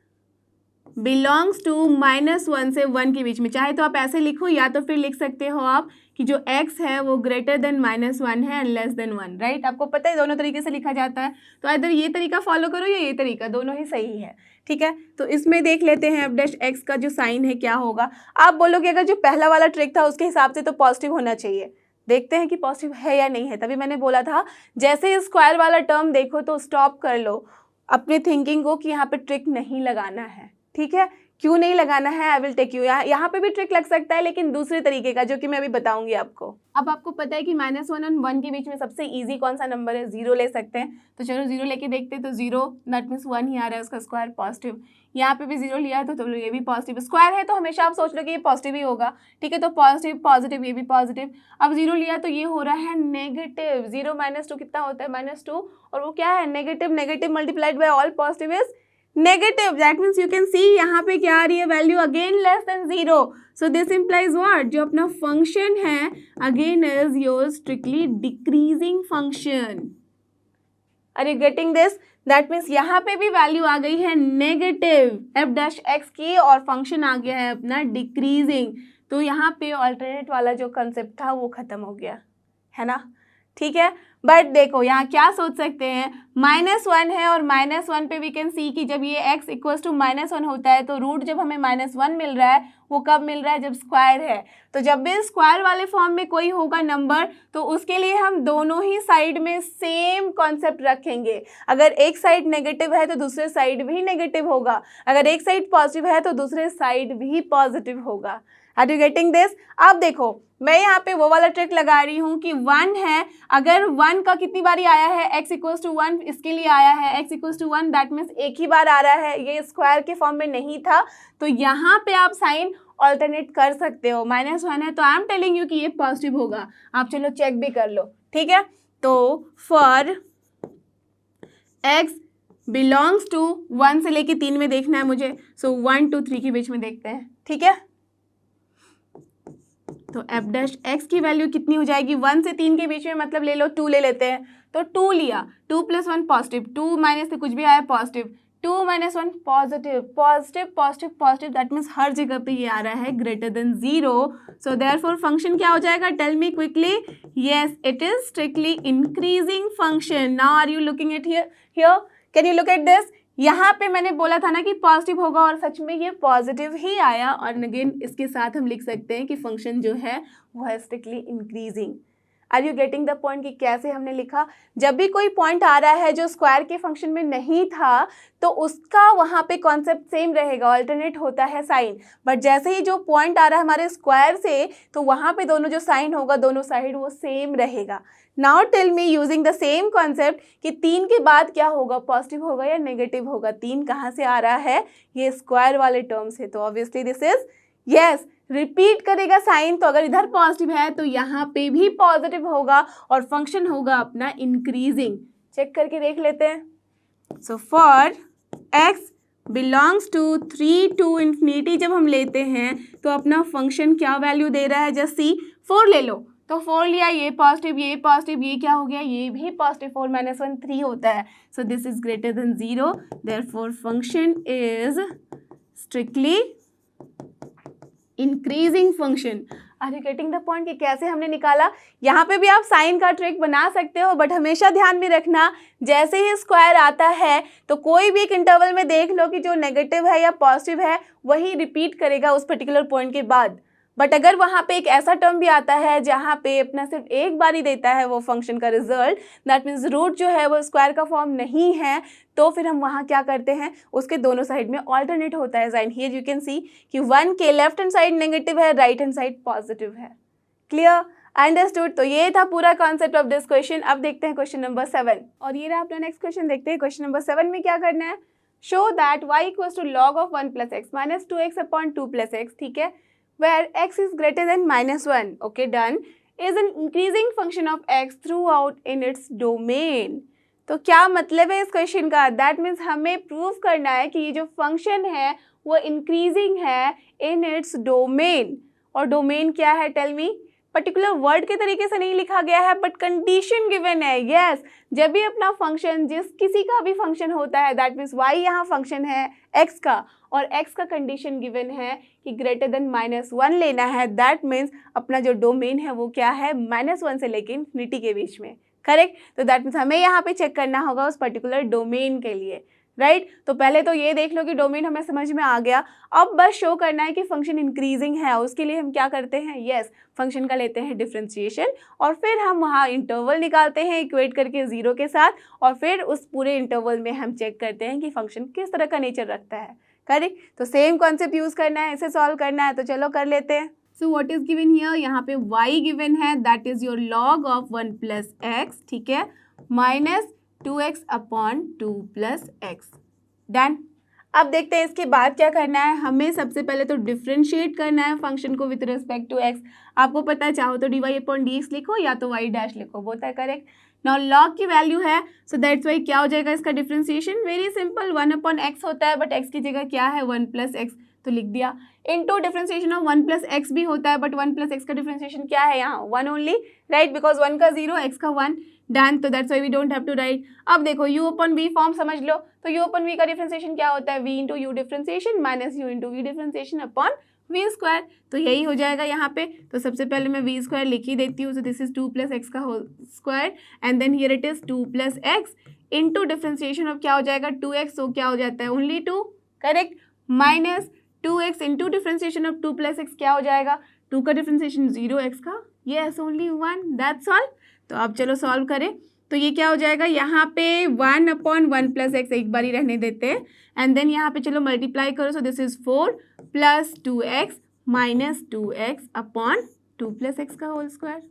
belongs to -1 से 1 के बीच में, चाहे तो आप ऐसे लिखो या तो फिर लिख सकते हो आप कि जो x है वो ग्रेटर देन -1 है एंड लेस देन 1, राइट. आपको पता है दोनों तरीके से लिखा जाता है, तो इधर ये तरीका फॉलो करो या ये तरीका, दोनों ही सही है, ठीक है. तो इसमें देख लेते हैं f डैश x का जो साइन है क्या होगा. आप बोलोगे अगर जो पहला वाला ट्रिक था उसके हिसाब से तो पॉजिटिव होना चाहिए. देखते हैं कि पॉजिटिव है या नहीं है. तभी मैंने बोला था जैसे स्क्वायर वाला टर्म देखो तो स्टॉप कर लो अपने थिंकिंग को कि यहाँ पे ट्रिक नहीं लगाना है, ठीक है. क्यों नहीं लगाना है, आई विल टेक यू. यहाँ पे भी ट्रिक लग सकता है लेकिन दूसरे तरीके का जो कि मैं अभी बताऊंगी आपको. अब आपको पता है कि -1 और 1 के बीच में सबसे इजी कौन सा नंबर है, 0 ले सकते हैं. तो चलो 0 लेके देखते हैं. तो 0 दैट मीन्स 1 ही आ रहा है, उसका स्क्वायर पॉजिटिव. यहाँ पे भी 0 लिया है तो ये भी पॉजिटिव. स्क्वायर है तो हमेशा आप सोच लो कि ये पॉजिटिव ही होगा, ठीक है. तो पॉजिटिव पॉजिटिव, ये भी पॉजिटिव. अब 0 लिया तो ये हो रहा है नेगेटिव. 0 -2 कितना होता है, -2, और वो क्या है negative. Negative multiplied by all positive is negative, that means you can see यहाँ पे क्या आ रही है value again less than 0. So this implies what, जो अपना फंक्शन है again is your strictly decreasing function. Are you getting this? That means यहाँ पे भी वैल्यू आ गई है नेगेटिव एफ डैश एक्स की और फंक्शन आ गया है अपना डिक्रीजिंग. तो यहाँ पे अल्टरनेट वाला जो कंसेप्ट था वो खत्म हो गया है ना. ठीक है, बट देखो यहाँ क्या सोच सकते हैं, -1 है और -1 पे वी कैन सी कि जब ये x इक्वल्स टू -1 होता है तो रूट जब हमें -1 मिल रहा है वो कब मिल रहा है, जब स्क्वायर है. तो जब भी स्क्वायर वाले फॉर्म में कोई होगा नंबर तो उसके लिए हम दोनों ही साइड में सेम कॉन्सेप्ट रखेंगे. अगर एक साइड नेगेटिव है तो दूसरे साइड भी नेगेटिव होगा, अगर एक साइड पॉजिटिव है तो दूसरे साइड भी पॉजिटिव होगा. Are you getting this? अब देखो मैं यहाँ पे वो वाला ट्रिक लगा रही हूँ कि 1 है, अगर 1 का कितनी बारी आया है, x इक्वल्स टू 1 इसके लिए आया है, x equals to 1 that means एक ही बार आ रहा है, ये स्क्वायर के फॉर्म में नहीं था. तो यहाँ पे आप साइन ऑल्टरनेट कर सकते हो. -1 है तो आई एम टेलिंग यू कि ये पॉजिटिव होगा. आप चलो चेक भी कर लो. ठीक है, तो फॉर x बिलोंग्स टू 1 से लेके 3 में देखना है मुझे. सो 1 to 3 के बीच में देखते हैं. ठीक है, तो एफ डैश एक्स की वैल्यू कितनी हो जाएगी, 1 से 3 के बीच में, मतलब ले लो 2 ले लेते हैं. तो 2 लिया, 2 + 1 पॉजिटिव, 2 माइनस से कुछ भी आया positive, 2 - 1 positive, positive positive positive. That means हर जगह पे ये आ रहा है greater than 0. So therefore function क्या हो जाएगा, tell me quickly. Yes, it is strictly increasing function. Now are you looking at here, can you look at this? यहाँ पे मैंने बोला था ना कि पॉजिटिव होगा और सच में ये पॉजिटिव ही आया. और अगेन इसके साथ हम लिख सकते हैं कि फंक्शन जो है वो है strictly increasing. Are you getting the point कि कैसे हमने लिखा? जब भी कोई पॉइंट आ रहा है जो स्क्वायर के फंक्शन में नहीं था तो उसका वहाँ पे कॉन्सेप्ट सेम रहेगा, अल्टरनेट होता है साइन. बट जैसे ही जो पॉइंट आ रहा है हमारे स्क्वायर से तो वहाँ पे दोनों जो साइन होगा दोनों साइड वो सेम रहेगा. Now tell me using the same concept कि 3 के बाद क्या होगा, पॉजिटिव होगा या नेगेटिव होगा. 3 कहाँ से आ रहा है, ये स्क्वायर वाले टर्म से. तो obviously this is yes, repeat करेगा साइन. तो अगर इधर पॉजिटिव है तो यहाँ पे भी पॉजिटिव होगा और फंक्शन होगा अपना इंक्रीजिंग. चेक करके देख लेते हैं. So for x belongs to 3 to infinity जब हम लेते हैं तो अपना फंक्शन क्या वैल्यू दे रहा है, जस्ट सी 4 ले लो. तो 4 लिया, ये पॉजिटिव, ये क्या हो गया, ये भी पॉजिटिव. 4 - 1 3 होता है. So this is greater than 0. Therefore function is strictly increasing function. Are you getting the point कि कैसे हमने निकाला? यहाँ पे भी आप साइन का ट्रिक बना सकते हो, बट हमेशा ध्यान में रखना जैसे ही स्क्वायर आता है तो कोई भी एक इंटरवल में देख लो कि जो नेगेटिव है या पॉजिटिव है वही रिपीट करेगा उस पर्टिकुलर पॉइंट के बाद. बट अगर वहाँ पे एक ऐसा टर्म भी आता है जहाँ पे अपना सिर्फ एक बार ही देता है वो फंक्शन का रिजल्ट, दैट मीन्स रूट जो है वो स्क्वायर का फॉर्म नहीं है, तो फिर हम वहाँ क्या करते हैं, उसके दोनों साइड में ऑल्टरनेट होता है sign. Here you can see कि 1 के लेफ्ट हैंड साइड नेगेटिव है, राइट हैंड साइड पॉजिटिव है. Clear, understood? तो ये था पूरा कॉन्सेप्ट ऑफ दिस क्वेश्चन. अब देखते हैं क्वेश्चन नंबर 7. और ये रहा अपना नेक्स्ट क्वेश्चन. देखते हैं क्वेश्चन नंबर 7 में क्या करना है. Show that y equals to log of 1 + x - 2x upon 2 + x. ठीक है, where x is greater than -1, okay done, is an increasing function of x throughout in its domain. तो क्या मतलब है इस क्वेश्चन का? दैट मीन्स हमें prove करना है कि ये जो फंक्शन है वो इंक्रीजिंग है इन इट्स डोमेन. और डोमेन क्या है, टेल मी? पर्टिकुलर वर्ड के तरीके से नहीं लिखा गया है बट कंडीशन गिवन है. यस, जब भी अपना फंक्शन जिस किसी का भी फंक्शन होता है, दैट मीन्स y यहाँ फंक्शन है x का और x का कंडीशन गिवन है कि ग्रेटर देन -1 लेना है. दैट मीन्स अपना जो डोमेन है वो क्या है, -1 से लेके इन्फिनिटी के बीच में. करेक्ट? तो दैट मीन्स हमें यहाँ पे चेक करना होगा उस पर्टिकुलर डोमेन के लिए. राइट तो पहले तो ये देख लो कि डोमेन हमें समझ में आ गया. अब बस शो करना है कि फंक्शन इंक्रीजिंग है. उसके लिए हम क्या करते हैं, यस, फंक्शन का लेते हैं डिफरेंशिएशन और फिर हम वहाँ इंटरवल निकालते हैं इक्वेट करके 0 के साथ और फिर उस पूरे इंटरवल में हम चेक करते हैं कि फंक्शन किस तरह का नेचर रखता है. करेक्ट? तो सेम कॉन्सेप्ट यूज करना है, इसे सॉल्व करना है. तो चलो कर लेते हैं. So what is given here, यहाँ पे y गिवन है, that is your log of 1 + x. ठीक है, -2x upon 2 + x. डन. अब देखते हैं इसके बाद क्या करना है. हमें सबसे पहले तो डिफ्रेंशिएट करना है फंक्शन को विथ रिस्पेक्ट टू x. आपको पता है चाहो तो dy/dx लिखो या तो y' लिखो, both are correct. Now log की वैल्यू है, सो दैट्स वाई क्या हो जाएगा इसका डिफ्रेंसिएशन, वेरी सिंपल, 1/x होता है, बट x की जगह क्या है 1+x, तो लिख दिया। इनटू डिफरेंशिएशन ऑफ 1+x भी होता है, बट 1+x का डिफरेंशिएशन क्या है यहाँ 1 ओनली, राइट, बिकॉज 1 का 0, x का 1, डन, तो that's why we don't have to write. अब देखो u/v फॉर्म समझ लो, तो u/v का डिफरेंशिएशन क्या होता है, v into u differentiation minus u into v differentiation upon v square, तो यही हो जाएगा यहाँ पे। तो सबसे पहले मैं v स्क्वायर लिख ही देती हूँ, सो दिस इज 2+x का whole square and then here it is 2+x into differentiation of क्या हो जाएगा 2x, तो क्या हो जाता है only 2, correct, minus 2x into differentiation of 2+x क्या हो जाएगा, 2 का डिफरेंशिएशन 0, x का यस ओनली 1, दैट्स ऑल। तो अब चलो सॉल्व करें, तो ये क्या हो जाएगा यहाँ पे 1/1+x एक बार ही रहने देते हैं एंड देन यहाँ पे चलो मल्टीप्लाई करो, so this is 4 + 2x minus 2x upon 2+x का whole square.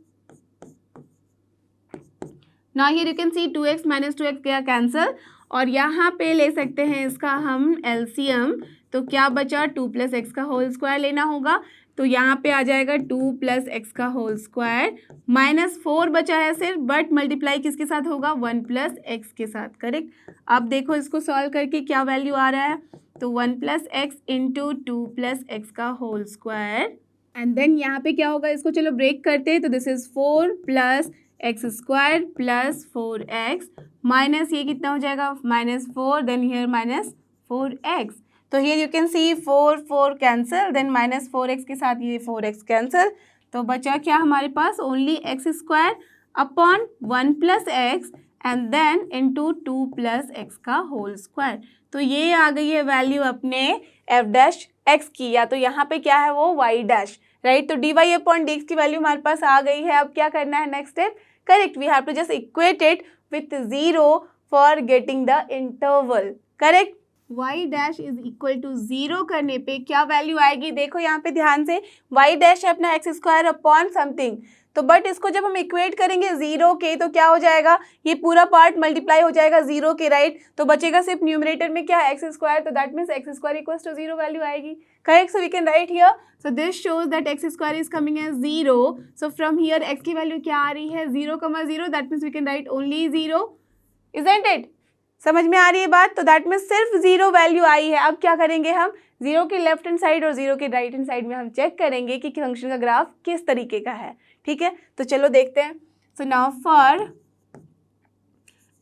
Now here you can see 2x minus 2x क्या कैंसिल, और यहाँ पे ले सकते हैं इसका हम एलसीएम, तो क्या बचा 2+x का होल स्क्वायर लेना होगा, तो यहाँ पे आ जाएगा 2+x का होल स्क्वायर माइनस 4 बचा है सिर्फ, बट मल्टीप्लाई किसके साथ होगा 1+x के साथ, करेक्ट। अब देखो इसको सॉल्व करके क्या वैल्यू आ रहा है, तो 1+x इंटू 2+x का होल स्क्वायर एंड देन यहाँ पे क्या होगा, इसको चलो ब्रेक करते हैं, तो this is 4+x² plus 4x minus ये कितना हो जाएगा -4, देन हियर -4x, तो here you can see 4 cancel, then -4x के साथ ये 4x कैंसिल, तो बचा क्या हमारे पास only x² upon 1+x and then into 2+x का होल स्क्वायर। तो ये आ गई है वैल्यू अपने f' की, या तो यहाँ पे क्या है वो y', राइट, तो dy/dx की वैल्यू हमारे पास आ गई है। अब क्या करना है next step, correct, we have to just equate it with 0 for getting the interval, correct. y' is equal to 0 करने पे क्या वैल्यू आएगी, देखो यहाँ पे ध्यान से, y' है अपना x² अपॉन समथिंग, तो बट इसको जब हम इक्वेट करेंगे 0 के, तो क्या हो जाएगा, ये पूरा पार्ट मल्टीप्लाई हो जाएगा 0 के, राइट, तो बचेगा सिर्फ न्यूमरेटर में क्या है x², तो दैट मीन्स x² इक्वल्स टू 0 वैल्यू आएगी, correct. So we can write here, so this shows that x² is coming as 0, so from here x की वैल्यू क्या आ रही है 0,0, that means we can write only 0, isn't it, समझ में आ रही है बात, तो दैट मीन्स सिर्फ 0 वैल्यू आई है। अब क्या करेंगे हम, 0 के लेफ्ट हैंड साइड और 0 के राइट हैंड साइड में हम चेक करेंगे कि फंक्शन का ग्राफ किस तरीके का है, ठीक है, तो चलो देखते हैं। So now for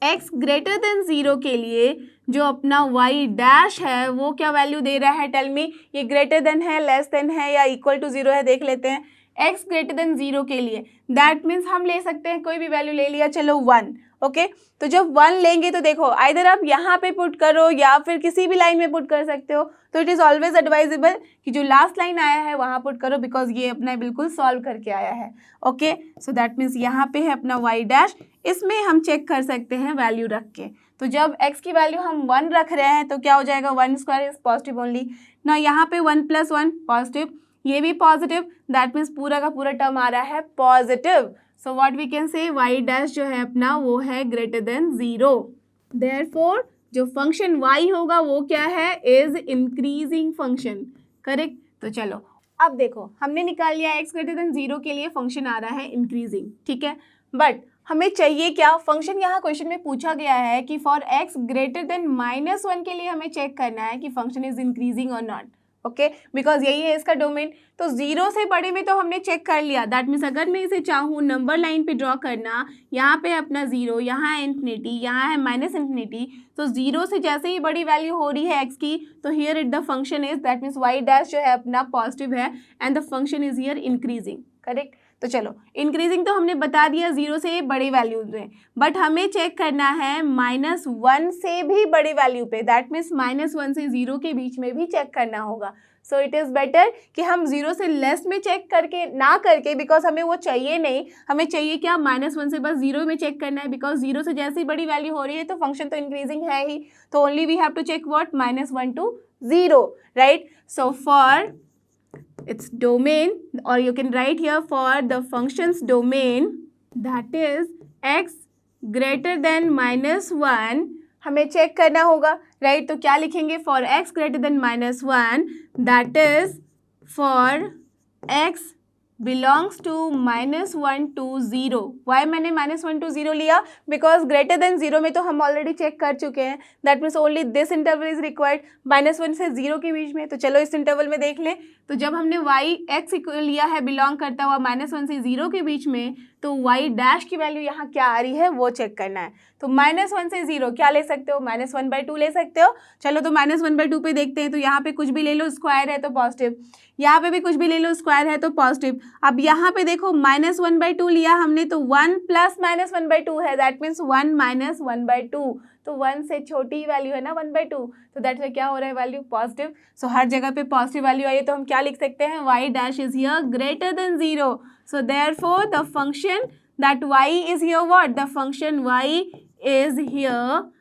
x greater than 0 के लिए जो अपना y' है वो क्या वैल्यू दे रहा है, टेल मी, ये ग्रेटर देन है, लेस देन है या इक्वल टू 0 है, देख लेते हैं। x ग्रेटर देन 0 के लिए दैट मीन्स हम ले सकते हैं कोई भी वैल्यू ले लिया, चलो 1, ओके, तो जब 1 लेंगे तो देखो आइदर आप यहाँ पे पुट करो या फिर किसी भी लाइन में पुट कर सकते हो, तो इट इज़ ऑलवेज एडवाइजेबल कि जो लास्ट लाइन आया है वहाँ पुट करो, बिकॉज ये अपना बिल्कुल सॉल्व करके आया है, ओके। सो दैट मीन्स यहाँ पे है अपना y', इसमें हम चेक कर सकते हैं वैल्यू रख के, तो जब x की वैल्यू हम 1 रख रहे हैं तो क्या हो जाएगा 1² इज पॉजिटिव ओनली, ना यहाँ पे 1 + 1 पॉजिटिव, ये भी पॉजिटिव, दैट मीन्स पूरा का पूरा टर्म आ रहा है positive, so what we can say y' जो है अपना वो है ग्रेटर देन 0, देयरफॉर जो फंक्शन y होगा वो क्या है, इज इंक्रीजिंग फंक्शन, करेक्ट। तो चलो अब देखो हमने निकाल लिया x ग्रेटर देन 0 के लिए फंक्शन आ रहा है इंक्रीजिंग, ठीक है, बट हमें चाहिए क्या, फंक्शन यहाँ क्वेश्चन में पूछा गया है कि फॉर x ग्रेटर देन -1 के लिए हमें चेक करना है कि फंक्शन इज इंक्रीजिंग और नॉट, ओके, बिकॉज यही है इसका डोमेन, तो 0 से बड़े में तो हमने चेक कर लिया, दैट मीन्स अगर मैं इसे चाहूँ नंबर लाइन पे ड्रॉ करना, यहाँ पे अपना 0, यहाँ है इन्फिनिटी, यहाँ है -इन्फिनिटी, तो 0 से जैसे ही बड़ी वैल्यू हो रही है x की, तो here it the function is, that means y' जो है अपना पॉजिटिव है and the function is here increasing, correct. तो चलो इंक्रीजिंग तो हमने बता दिया 0 से बड़ी वैल्यूज में, बट हमें चेक करना है -1 से भी बड़ी वैल्यू पे, दैट मीन्स -1 से 0 के बीच में भी चेक करना होगा। सो इट इज़ बेटर कि हम 0 से लेस में चेक करके ना करके, बिकॉज हमें वो चाहिए नहीं, हमें चाहिए क्या -1 से बस 0 में चेक करना है, बिकॉज 0 से जैसे ही बड़ी वैल्यू हो रही है तो फंक्शन तो इंक्रीजिंग है ही, तो only we have to check what -1 to 0, right. So for its domain, or you can write here for the function's domain, that is x greater than -1, हमें चेक करना होगा, राइट, तो क्या लिखेंगे, for x greater than -1, that is for x belongs to -1 to 0। Why मैंने -1 to 0 लिया? Because greater than 0 में तो हम ऑलरेडी चेक कर चुके हैं, that means only this interval is required, -1 से 0 के बीच में। तो चलो इस इंटरवल में देख लें। तो जब हमने वाई एक्स लिया है बिलोंग करता हुआ -1 से 0 के बीच में, तो वाई डैश की वैल्यू यहाँ क्या आ रही है वो चेक करना है। तो -1 से 0 क्या ले सकते हो? -1/2 ले सकते हो। चलो तो -1/2 पे देखते हैं। तो यहाँ पे कुछ भी ले लो, स्क्वायर है तो पॉजिटिव, यहाँ पे भी कुछ भी ले लो, स्क्वायर है तो पॉजिटिव। अब यहाँ पे देखो -1/2 लिया हमने, तो 1 + -1/2 है, दैट मीन्स 1 - 1/2। तो 1 से छोटी वैल्यू है ना 1/2, तो दैट में क्या हो रहा है वैल्यू पॉजिटिव। सो हर जगह पे पॉजिटिव वैल्यू आई है, तो हम क्या लिख सकते हैं? Y dash is here greater than 0। So therefore the function that y is here what? The function y is here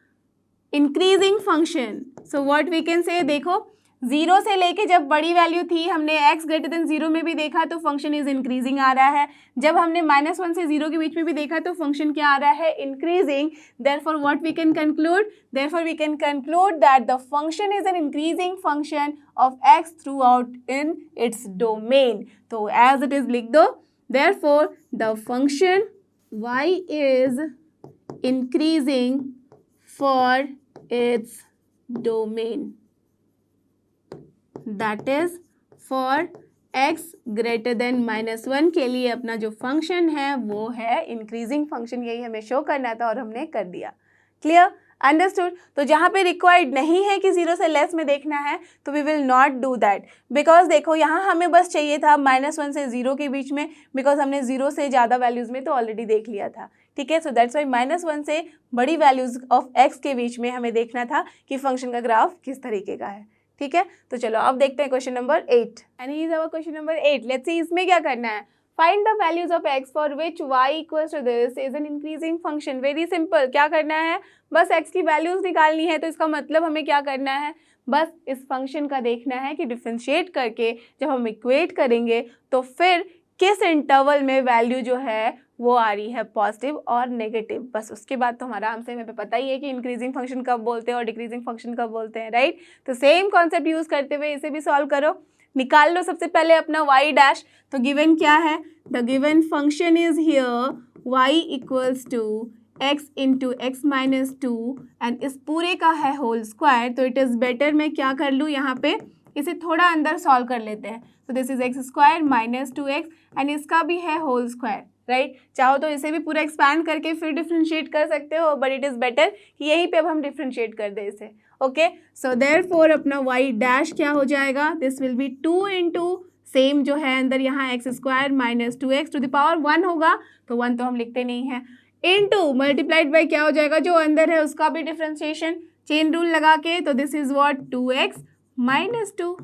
increasing function. So what we can say, देखो 0 से लेके जब बड़ी वैल्यू थी, हमने x ग्रेटर देन 0 में भी देखा तो फंक्शन इज इंक्रीजिंग आ रहा है। जब हमने -1 से 0 के बीच में भी देखा तो फंक्शन क्या आ रहा है? Increasing. Therefore what we can conclude? Therefore we can conclude that the function is an increasing function of x throughout in its domain. तो एज इट इज लिख दो, therefore the function y is increasing for its domain, that is for x greater than -1 के लिए अपना जो function है वो है इंक्रीजिंग फंक्शन। यही हमें शो करना था और हमने कर दिया। क्लियर? अंडरस्टूड? तो जहाँ पे रिक्वायर्ड नहीं है कि 0 से लेस में देखना है, तो we will not do that, because देखो यहाँ हमें बस चाहिए था -1 से 0 के बीच में, बिकॉज हमने 0 से ज़्यादा वैल्यूज़ में तो ऑलरेडी देख लिया था। ठीक है, सो दैट्स वाई -1 से बड़ी वैल्यूज़ ऑफ x के बीच में हमें देखना था कि फंक्शन का ग्राफ किस तरीके का है। ठीक है, तो चलो अब देखते हैं question number 8। And he is our question number 8। Let's see इसमें क्या करना है। Find the values of x for which y equals to this is an increasing function. Very simple, क्या करना है? बस x की वैल्यूज निकालनी है। तो इसका मतलब हमें क्या करना है? बस इस फंक्शन का देखना है कि डिफरेंशिएट करके जब हम इक्वेट करेंगे तो फिर किस इंटरवल में वैल्यू जो है वो आ रही है पॉजिटिव और नेगेटिव। बस उसके बाद तो हमारा आंसर हमें पता ही है कि इंक्रीजिंग फंक्शन कब बोलते हैं और डिक्रीजिंग फंक्शन कब बोलते हैं, राइट? तो सेम कॉन्सेप्ट यूज करते हुए इसे भी सॉल्व करो। निकाल लो सबसे पहले अपना y डैश। तो गिवन क्या है? The given function is here y equals to x into x minus 2 and इस पूरे का है होल स्क्वायर। तो इट इज़ बेटर मैं क्या कर लूँ, यहाँ पे इसे थोड़ा अंदर सॉल्व कर लेते हैं। तो this is x² - 2x and इसका भी है होल स्क्वायर, राइट? चाहो तो इसे भी पूरा एक्सपैंड करके फिर डिफ्रेंशिएट कर सकते हो, बट इट इज़ बेटर कि यहीं पे अब हम डिफ्रेंशिएट कर दें इसे। ओके, सो देयरफॉर अपना y डैश क्या हो जाएगा? This will B 2 into same जो है अंदर यहाँ x² - 2x to the power 1 होगा। तो 1 तो हम लिखते नहीं हैं, इनटू मल्टीप्लाइड बाय क्या हो जाएगा जो अंदर है उसका भी डिफरेंशिएशन, चेन रूल लगा के। तो this is what 2x - 2।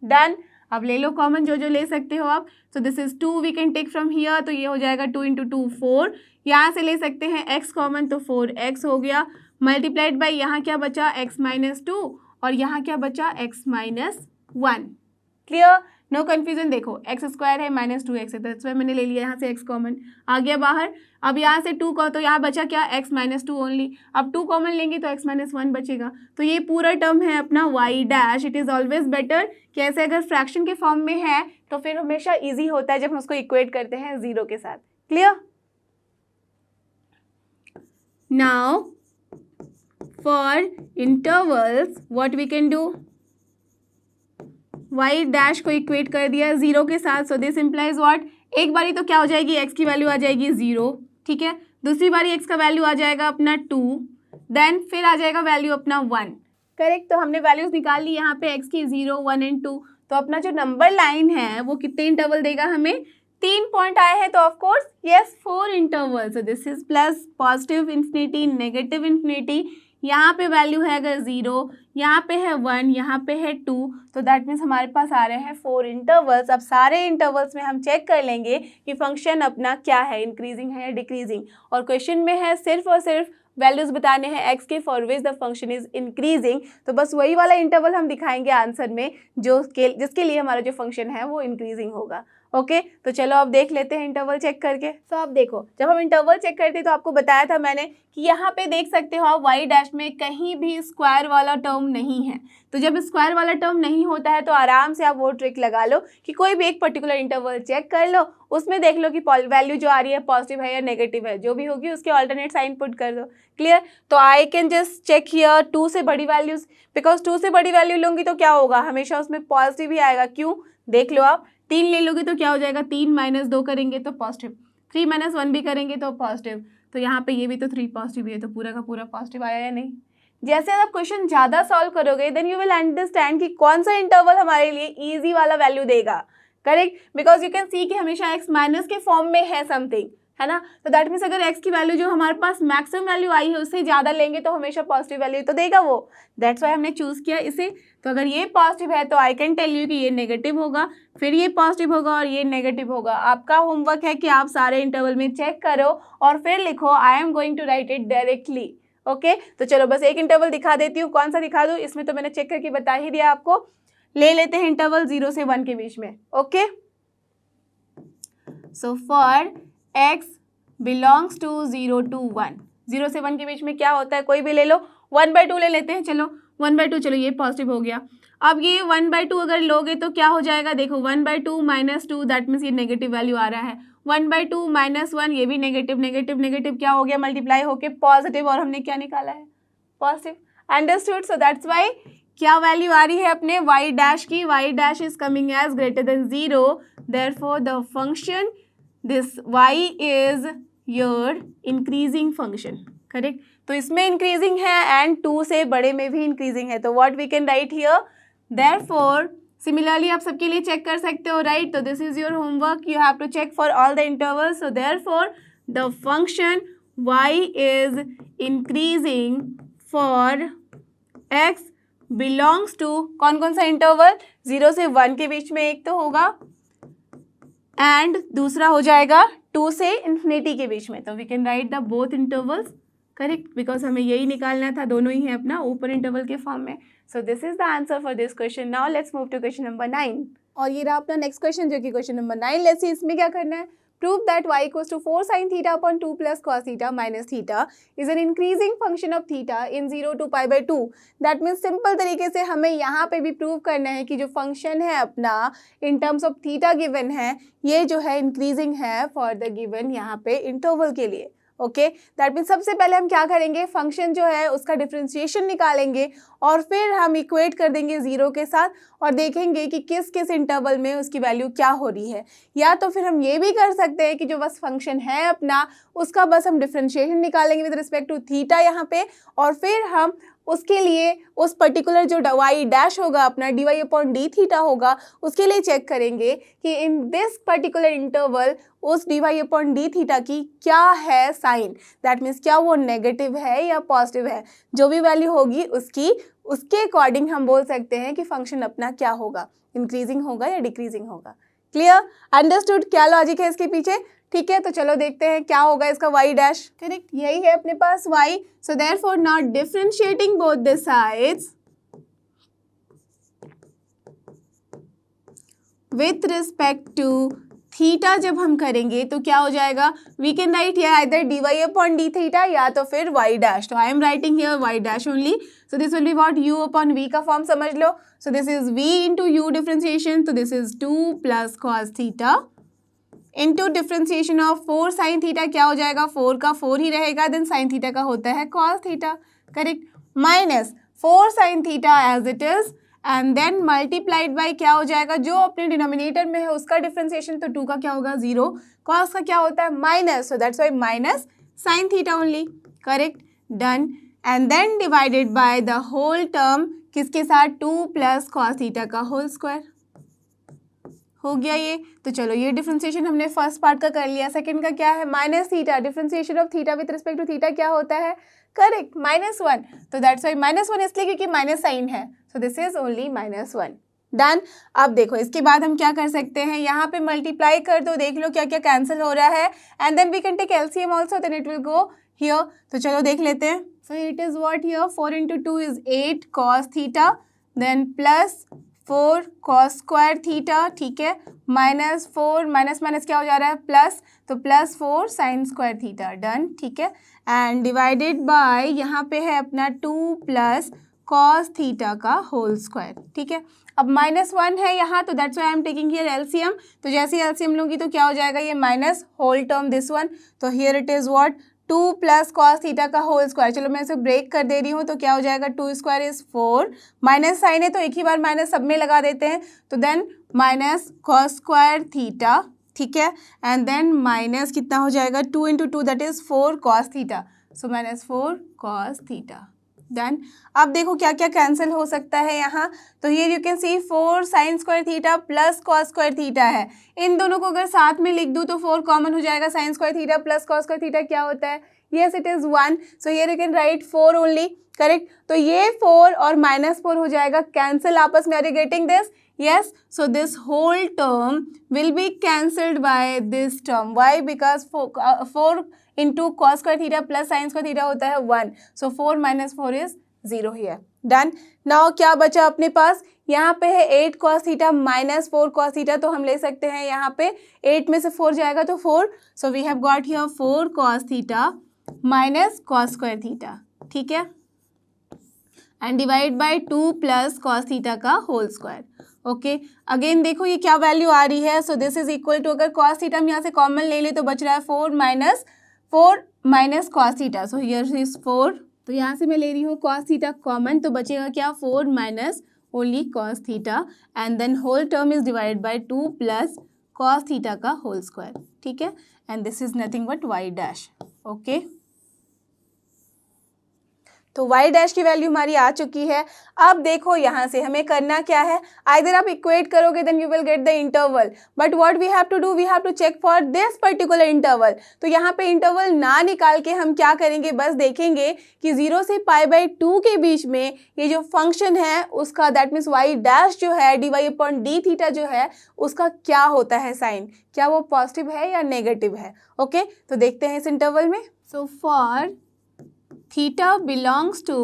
Done. अब ले लो कॉमन जो जो ले सकते हो आप। So this is 2 we can take from here, तो ये हो जाएगा 2 इंटू 2 4। यहाँ से ले सकते हैं x कॉमन, तो 4x हो गया। मल्टीप्लाइड बाय यहाँ क्या बचा x - 2 और यहाँ क्या बचा x - 1। क्लियर? No confusion. देखो x² है -2x है, तो इसमें मैंने ले लिया यहाँ से x कॉमन, आ गया बाहर। अब यहाँ से 2 को, तो यहाँ बचा क्या x - 2 ओनली। अब 2 कॉमन लेंगे तो x - 1 बचेगा। तो ये पूरा टर्म है अपना y dash. It is always better कि ऐसे अगर फ्रैक्शन के फॉर्म में है तो फिर हमेशा ईजी होता है जब हम उसको इक्वेट करते हैं 0 के साथ। Clear? Now for intervals what we can do, y dash को इक्वेट कर दिया 0 के साथ। सो दिस इम्प्लाइज व्हाट, एक बारी तो क्या हो जाएगी, x की वैल्यू आ जाएगी 0, ठीक है। दूसरी बारी x का वैल्यू आ जाएगा अपना 2, देन फिर आ जाएगा वैल्यू अपना 1। करेक्ट? तो हमने वैल्यूज निकाल ली यहाँ पे x की 0, 1 एंड 2। तो अपना जो नंबर लाइन है वो कितने इंटरवल देगा हमें? 3 पॉइंट आए हैं तो of course yes 4 interval. So this is plus positive infinity, negative infinity. यहाँ पे वैल्यू है अगर 0, यहाँ पे है 1, यहाँ पे है 2, तो दैट मीन्स हमारे पास आ रहे हैं 4 इंटरवल्स। अब सारे इंटरवल्स में हम चेक कर लेंगे कि फंक्शन अपना क्या है, इंक्रीजिंग है या डिक्रीजिंग। और क्वेश्चन में है सिर्फ और सिर्फ वैल्यूज बताने हैं एक्स के for which the function is increasing, तो बस वही वाला इंटरवल हम दिखाएंगे आंसर में जिसके लिए हमारा जो फंक्शन है वो इंक्रीजिंग होगा। ओके तो चलो अब देख लेते हैं इंटरवल चेक करके। तो आप देखो, जब हम इंटरवल चेक करते तो आपको बताया था मैंने कि यहाँ पे देख सकते हो आप वाई डैश में कहीं भी स्क्वायर वाला टर्म नहीं है। तो जब स्क्वायर वाला टर्म नहीं होता है तो आराम से आप वो ट्रिक लगा लो कि कोई भी एक पर्टिकुलर इंटरवल चेक कर लो, उसमें देख लो कि वैल्यू जो आ रही है पॉजिटिव है या नेगेटिव है, जो भी होगी उसके ऑल्टरनेट साइन पुट कर दो। क्लियर? तो I can just check here 2 से बड़ी वैल्यूज, बिकॉज 2 से बड़ी वैल्यू लूंगी तो क्या होगा, हमेशा उसमें पॉजिटिव ही आएगा। क्यों? देख लो आप, 3 ले लोगे तो क्या हो जाएगा, 3 - 2 करेंगे तो पॉजिटिव, 3 - 1 भी करेंगे तो पॉजिटिव, तो यहाँ पे ये भी तो 3 पॉजिटिव ही है, तो पूरा का पूरा पॉजिटिव आया या नहीं। जैसे आप क्वेश्चन ज़्यादा सॉल्व करोगे देन यू विल अंडरस्टैंड कि कौन सा इंटरवल हमारे लिए ईजी वाला वैल्यू देगा। Correct? Because you can see कि हमेशा x माइनस के फॉर्म में है समथिंग, है ना। तो दैट मीन्स अगर x की वैल्यू जो हमारे पास मैक्सिमम वैल्यू आई है उससे ज़्यादा लेंगे तो हमेशा पॉजिटिव वैल्यू तो देगा वो। दैट्स वाई हमने चूज़ किया इसे। तो अगर ये पॉजिटिव है तो आई कैन टेल यू कि ये नेगेटिव होगा, फिर ये पॉजिटिव होगा और ये नेगेटिव होगा। आपका होमवर्क है कि आप सारे इंटरवल में चेक करो और फिर लिखो I am going to write it directly. Okay तो चलो बस एक इंटरवल दिखा देती हूँ, कौन सा दिखा दूँ, इसमें तो मैंने चेक करके बता ही दिया आपको। ले लेते हैं इंटरवल 0 से 1 के बीच में। Okay so for x belongs to 0 to 1, 0 से 1 के बीच में क्या होता है, कोई भी ले लो। 1/2 ले लेते हैं, चलो 1/2, चलो ये पॉजिटिव हो गया। अब ये 1/2 अगर लोगे तो क्या हो जाएगा, देखो 1/2 - 2 दैट मीन्स ये नेगेटिव वैल्यू आ रहा है। 1/2 - 1 ये भी नेगेटिव, नेगेटिव नेगेटिव क्या हो गया, मल्टीप्लाई होके पॉजिटिव, और हमने क्या निकाला है, positive. Understood? So that's why क्या वैल्यू आ रही है अपने y डैश की, y dash is coming as greater than 0, therefore the function this y is your increasing function. Correct? तो इसमें इंक्रीजिंग है एंड 2 से बड़े में भी इंक्रीजिंग है, तो what we can write here, therefore similarly आप सबके लिए चेक कर सकते हो, राइट। तो this is your homework, you have to check for all the intervals. So therefore the function y is increasing for x belongs to कौन कौन सा इंटरवल, 0 से 1 के बीच में एक तो होगा एंड दूसरा हो जाएगा 2 से इन्फिनिटी के बीच में। तो we can write the both intervals. Correct? Because हमें यही निकालना था, दोनों ही है अपना ऊपर इंटरवल के फॉर्म में। So this is the answer for this question. Now let's move to question number 9। और ये रहा अपना नेक्स्ट क्वेश्चन जो कि क्वेश्चन नंबर 9। लेट्स सी इसमें क्या करना है। Prove that y equals to 4 sin theta upon 2 plus cos theta minus theta is an increasing function of theta in 0 to pi/2। That means simple तरीके से हमें यहाँ पे भी प्रूव करना है कि जो फंक्शन है अपना in terms of theta given है, ये जो है इंक्रीजिंग है फॉर द गिवन यहाँ पे इंटरवल के लिए। ओके दैट मीन्स सबसे पहले हम क्या करेंगे, फंक्शन जो है उसका डिफरेंशिएशन निकालेंगे और फिर हम इक्वेट कर देंगे 0 के साथ और देखेंगे कि किस किस इंटरवल में उसकी वैल्यू क्या हो रही है। या तो फिर हम ये भी कर सकते हैं कि जो बस फंक्शन है अपना उसका बस हम डिफरेंशिएशन निकालेंगे विद रिस्पेक्ट टू थीटा यहाँ पे, और फिर हम उसके लिए उस पर्टिकुलर जो y डैश होगा अपना dy/d थीटा होगा उसके लिए चेक करेंगे कि इन दिस पर्टिकुलर इंटरवल उस dy/d थीटा की क्या है साइन। दैट मीन्स क्या वो नेगेटिव है या पॉजिटिव है, जो भी वैल्यू होगी उसके अकॉर्डिंग हम बोल सकते हैं कि फंक्शन अपना क्या होगा, इंक्रीजिंग होगा या डिक्रीजिंग होगा। क्लियर? अंडरस्टूड क्या लॉजिक है इसके पीछे? ठीक है तो चलो देखते हैं क्या होगा इसका y डैश। करेक्ट? यही है अपने पास y। So therefore now differentiating both the sides with respect to theta जब हम करेंगे तो क्या हो जाएगा, we can write here either dy/d theta या तो फिर y डैश। तो I am writing here y dash only. So this will be what u/v का फॉर्म समझ लो। So this is v into u differentiation, तो this is 2 plus cos theta into differentiation of 4 sine theta, क्या हो जाएगा 4 का 4 ही रहेगा, then sine theta का होता है cos theta. Correct? Minus 4 sine theta as it is and then multiplied by क्या हो जाएगा, जो अपने डिनोमिनेटर में है उसका डिफरेंशिएशन, तो 2 का क्या होगा 0, cos का क्या होता है minus, so that's why minus sine theta only. Correct? Done. And then divided by the whole term किसके साथ, 2 प्लस cos थीटा का होल स्क्वायर। हो गया ये। तो चलो ये डिफरेंशिएशन हमने फर्स्ट पार्ट का कर लिया। सेकंड का क्या है, minus theta, differentiation of theta with respect to theta क्या होता है, करेक्ट -1। तो दैट्स वाई -1 इसलिए क्योंकि माइनस साइन है, so this is only -1। Done. अब देखो इसके बाद हम क्या कर सकते हैं, यहाँ पे मल्टीप्लाई कर दो, देख लो क्या क्या कैंसिल हो रहा है, and then we can take LCM also, then it will go here. तो चलो देख लेते हैं। So it is what here, 4 into 2 is 8 cos theta, then plus 4 cos square theta, ठीक है, माइनस 4 माइनस माइनस क्या हो जा रहा है प्लस, तो plus 4 sine square theta, done, ठीक है, एंड डिवाइडेड बाय यहाँ पे है अपना 2 प्लस cos थीटा का होल स्क्वायर, ठीक है। अब -1 है यहाँ, तो that's why I am taking here LCM, तो जैसे ही एलसीएम लूँगी तो क्या हो जाएगा, ये minus whole term this one, तो here it is what 2 plus cos theta का होल स्क्वायर। चलो मैं इसे ब्रेक कर दे रही हूँ, तो क्या हो जाएगा 2 स्क्वायर इज 4, माइनस साइन है तो एक ही बार माइनस सब में लगा देते हैं, तो then minus cos square theta, ठीक है, एंड देन माइनस कितना हो जाएगा 2 into 2 that is 4 cos theta, so minus 4 cos theta, done. अब देखो क्या क्या कैंसिल हो सकता है यहाँ, तो here you can see 4 sine square theta plus cos square theta है, इन दोनों को अगर साथ में लिख दूँ तो 4 कॉमन हो जाएगा, sine square theta plus cos square theta क्या होता है, yes it is 1, so here you can write 4 only, correct. तो ये 4 और -4 हो जाएगा कैंसिल आपस में, are you getting this, yes, so this whole term will be cancelled by this term, why, because 4 into cos square theta plus sin square theta होता है 1, so 4 minus 4 is 0 here, done। now क्या बचा अपने पास, यहाँ पे है 8 cos theta minus 4 cos theta, तो हम ले सकते हैं यहाँ पे 8 में से 4 जाएगा तो 4, so we have got here 4 cos theta minus cos square theta, ठीक है, and divide by 2 plus cos theta का होल स्क्वायर, ओके। अगेन देखो ये क्या वैल्यू आ रही है, so this is equal to, अगर cos थीटा हम यहाँ से कॉमन ले ले तो बच रहा है 4 minus cos theta, so here is 4, तो यहाँ से मैं ले रही हूँ cos थीटा कॉमन, तो बचेगा क्या 4 minus only cos theta, and then whole term is divide by 2 plus cos theta का होल स्क्वायर, ठीक है, and this is nothing but y dash, okay. तो y डैश की वैल्यू हमारी आ चुकी है। अब देखो यहाँ से हमें करना क्या है, आइदर आप इक्वेट करोगे then you will get the interval, but what we have to do, we have to check for this particular interval. तो यहाँ पे इंटरवल ना निकाल के हम क्या करेंगे, बस देखेंगे कि 0 से π/2 के बीच में ये जो फंक्शन है उसका, दैट मीन्स y डैश जो है dy/d थीटा जो है उसका क्या होता है साइन, क्या वो पॉजिटिव है या नेगेटिव है, ओके। तो देखते हैं इस इंटरवल में। So for theta belongs to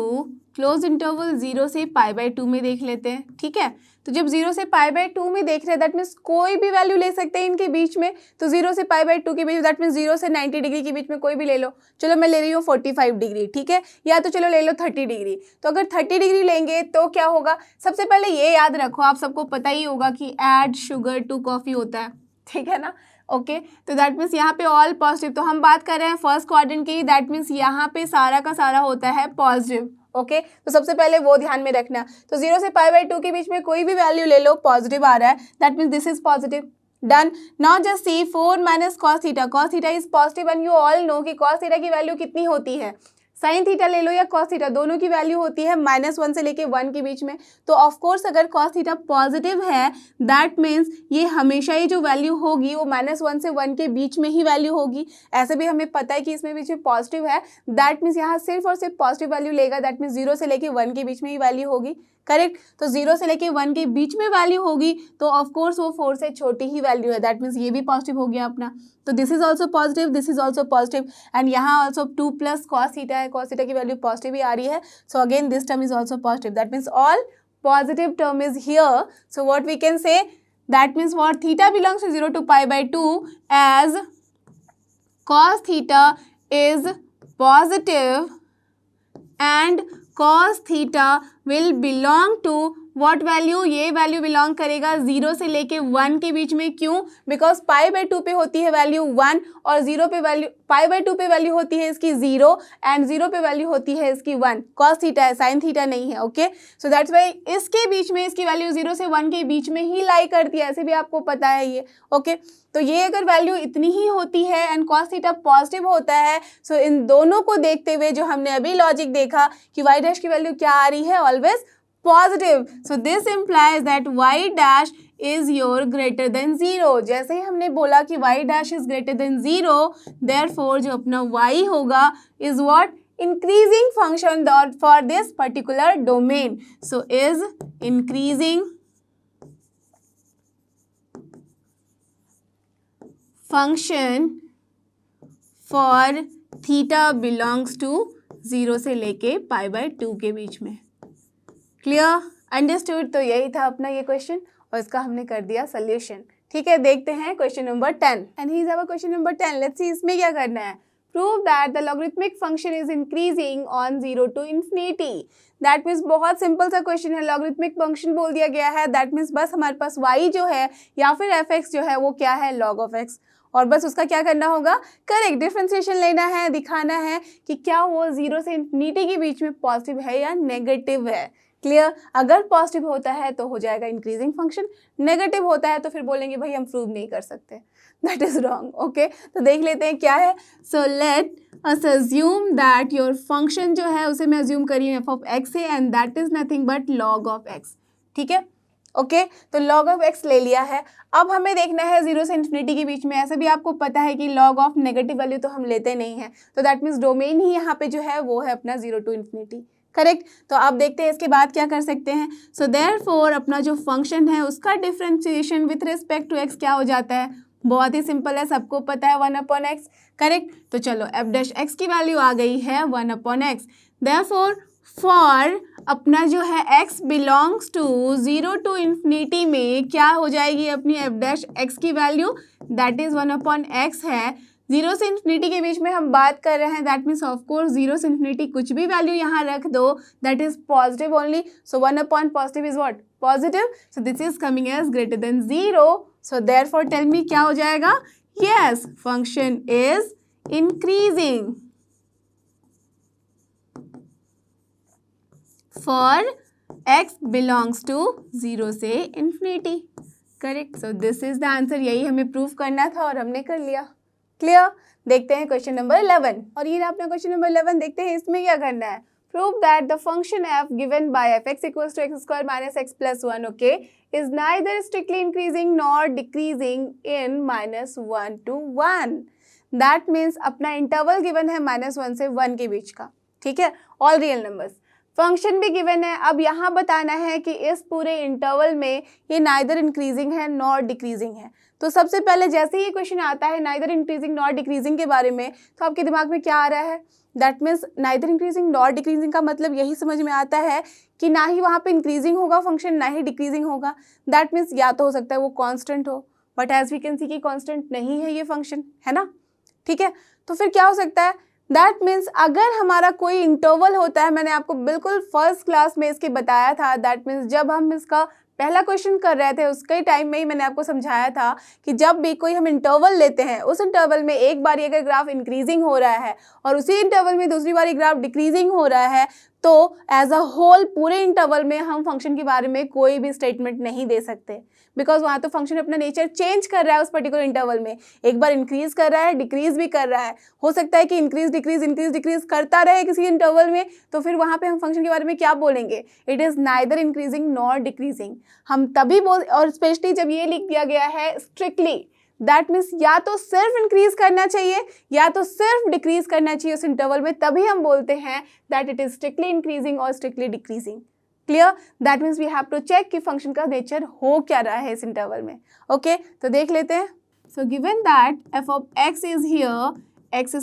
close interval 0 से π/2 में देख लेते हैं, ठीक है। तो जब 0 से π/2 में देख रहे हैं दैट मीन्स कोई भी वैल्यू ले सकते हैं इनके बीच में, तो 0 से π/2 के बीच दैट मीन्स 0 से 90 डिग्री के बीच में कोई भी ले लो, चलो मैं ले रही हूँ 45 डिग्री, ठीक है, या तो चलो ले लो 30 डिग्री। तो अगर 30 डिग्री लेंगे तो क्या होगा, सबसे पहले ये याद रखो, आप सबको पता ही होगा कि ऐड शुगर टू कॉफ़ी होता है, ठीक है ना, ओके। तो दैट मीन्स यहाँ पे ऑल पॉजिटिव, तो हम बात कर रहे हैं फर्स्ट क्वाड्रेंट की, दैट मीन्स यहाँ पे सारा का सारा होता है पॉजिटिव, ओके। तो सबसे पहले वो ध्यान में रखना। तो 0 से π/2 के बीच में कोई भी वैल्यू ले लो, पॉजिटिव आ रहा है, that means this is positive, done. Now just see 4 minus cos theta is positive and you all no कि cos थीटा की वैल्यू कितनी होती है, साइन थीटा ले लो या cos थीटा, दोनों की वैल्यू होती है -1 से लेके 1 के बीच में। तो ऑफ कोर्स अगर cos थीटा पॉजिटिव है दैट मीन्स ये हमेशा ये जो वैल्यू होगी वो -1 से 1 के बीच में ही वैल्यू होगी। ऐसे भी हमें पता है कि इसमें बीच में पॉजिटिव है, दैट मीन्स यहाँ सिर्फ और सिर्फ पॉजिटिव वैल्यू लेगा, दैट मीन्स 0 से लेके 1 के बीच में ही वैल्यू होगी, करेक्ट। तो 0 से लेके 1 के बीच में वैल्यू होगी तो ऑफ कोर्स वो 4 से छोटी ही वैल्यू है, दैट मीन्स ये भी पॉजिटिव हो गया अपना। तो this is also positive, this is also positive, and यहाँ ऑल्सो 2 प्लस cos थीटा है, cos थीटा की वैल्यू पॉजिटिव ही आ रही है, so again this term is also positive, that means all positive term is here. So what we can say, that means what theta belongs to 0 to π/2 as cos theta is positive and cos theta will belong to what value, ये value belong करेगा 0 से लेके 1 के बीच में, क्यों, because π/2 पे होती है वैल्यू 1 और 0 पे वैल्यू, π/2 पे वैल्यू होती है इसकी 0 एंड 0 पे वैल्यू होती है इसकी 1, cos थीटा है, साइन थीटा नहीं है, ओके। सो दैट्स वाई इसके बीच में इसकी वैल्यू 0 से 1 के बीच में ही लाई करती है, ऐसे भी आपको पता है ये, ओके। तो ये अगर वैल्यू इतनी ही होती है एंड cos थीटा पॉजिटिव होता है, सो इन दोनों को देखते हुए जो हमने अभी लॉजिक देखा कि y डैश की वैल्यू क्या आ रही है, always positive, so this implies that y dash is your greater than 0। जैसे ही हमने बोला कि y dash is greater than 0, therefore जो अपना y होगा is what, increasing function for this particular domain, so is increasing function for theta belongs to 0 से लेके π/2 के बीच में। Clear, understood. तो यही था अपना ये क्वेश्चन और इसका हमने कर दिया सोल्यूशन। ठीक है, देखते हैं question number 10 and he is our question number 10। Let's see इसमें क्या करना है। Prove that the logarithmic function is increasing on 0 to infinity। That means बहुत सिंपल सा क्वेश्चन है, लॉगरिथमिक फंक्शन बोल दिया गया है। दैट मीन्स बस हमारे पास y जो है या फिर f(x) जो है वो क्या है, log of x, और बस उसका क्या करना होगा, करेक्ट डिफरेंशिएशन लेना है, दिखाना है कि क्या वो 0 से इन्फिनिटी के बीच में पॉजिटिव है या नेगेटिव है। क्लियर, अगर पॉजिटिव होता है तो हो जाएगा इंक्रीजिंग फंक्शन, नेगेटिव होता है तो फिर बोलेंगे भाई हम प्रूव नहीं कर सकते, दैट इज रॉन्ग। ओके, तो देख लेते हैं क्या है। सो let us assume that your function जो है उसे मैं अज्यूम करी हूँ f(x) है and that is nothing but log of x। ठीक है, ओके, तो log of x ले लिया है। अब हमें देखना है 0 से इन्फिनिटी के बीच में। ऐसे भी आपको पता है कि log of नेगेटिव वैल्यू तो हम लेते नहीं हैं, तो दैट मीन्स डोमेन ही यहाँ पे जो है वो है अपना 0 to इन्फिनिटी। करेक्ट, तो आप देखते हैं इसके बाद क्या कर सकते हैं। सो देयरफॉर अपना जो फंक्शन है उसका differentiation with respect to x क्या हो जाता है, बहुत ही सिंपल है, सबको पता है 1/x। करेक्ट, तो चलो f' की वैल्यू आ गई है 1/x। देयरफॉर फॉर अपना जो है x belongs to 0 to infinity में क्या हो जाएगी अपनी f' की वैल्यू, दैट इज 1/x है। 0 से इन्फिनिटी के बीच में हम बात कर रहे हैं, दैट मीन्स ऑफकोर्स 0 से इन्फिनिटी कुछ भी वैल्यू यहाँ रख दो, that is positive only. So 1/positive is what, positive. So this is coming as greater than 0। So therefore tell me क्या हो जाएगा, yes function is increasing for x belongs to 0 से infinity. Correct, so this is the answer. यही हमें prove करना था और हमने कर लिया। क्लियर, देखते हैं क्वेश्चन नंबर 11 और ये अपना क्वेश्चन नंबर 11 देखते हैं इसमें क्या करना है। Prove that the function f given by f(x) equals to x² - x + 1 okay is neither strictly increasing nor decreasing in -1 to 1। That means अपना इंटरवल गिवन है -1 से 1 के बीच का। ठीक है, ऑल रियल नंबर्स, फंक्शन भी गिवन है। अब यहाँ बताना है कि इस पूरे इंटरवल में ये नाइदर इंक्रीजिंग है नॉर डिक्रीजिंग है। तो सबसे पहले जैसे ही क्वेश्चन आता है नाइदर इंक्रीजिंग नॉर डिक्रीजिंग के बारे में, तो आपके दिमाग में क्या आ रहा है, that means neither increasing nor decreasing का मतलब यही समझ में आता है कि ना ही वहाँ पे इंक्रीजिंग होगा फंक्शन, ना ही डिक्रीजिंग होगा। दैट मीन्स या तो हो सकता है वो कांस्टेंट हो, but as we can see कि कांस्टेंट नहीं है ये फंक्शन, है ना। ठीक है, तो फिर क्या हो सकता है, दैट मीन्स अगर हमारा कोई इंटरवल होता है, मैंने आपको बिल्कुल फर्स्ट क्लास में इसके बताया था, दैट मीन्स जब हम इसका पहला क्वेश्चन कर रहे थे उसके टाइम में ही मैंने आपको समझाया था कि जब भी कोई हम इंटरवल लेते हैं उस इंटरवल में एक बार अगर ग्राफ इंक्रीजिंग हो रहा है और उसी इंटरवल में दूसरी बार ग्राफ डिक्रीजिंग हो रहा है, तो एज अ होल पूरे इंटरवल में हम फंक्शन के बारे में कोई भी स्टेटमेंट नहीं दे सकते, बिकॉज वहाँ तो फंक्शन अपना नेचर चेंज कर रहा है उस पर्टिकुलर इंटरवल में, एक बार इंक्रीज कर रहा है, डिक्रीज भी कर रहा है। हो सकता है कि इंक्रीज डिक्रीज करता रहे किसी इंटरवल में, तो फिर वहाँ पे हम फंक्शन के बारे में क्या बोलेंगे, it is neither increasing nor decreasing. हम तभी बोल, और स्पेशली जब ये लिख दिया गया है स्ट्रिक्टली, दैट मीन्स या तो सिर्फ इंक्रीज करना चाहिए या तो सिर्फ डिक्रीज करना चाहिए उस इंटरवल में, तभी हम बोलते हैं that it is strictly increasing और strictly decreasing. Clear, that means we have to check कि फंक्शन का नेचर हो क्या रहा है इस इंटरवल में। ओके, तो देख लेते हैं। So given that f(x) is here x² - x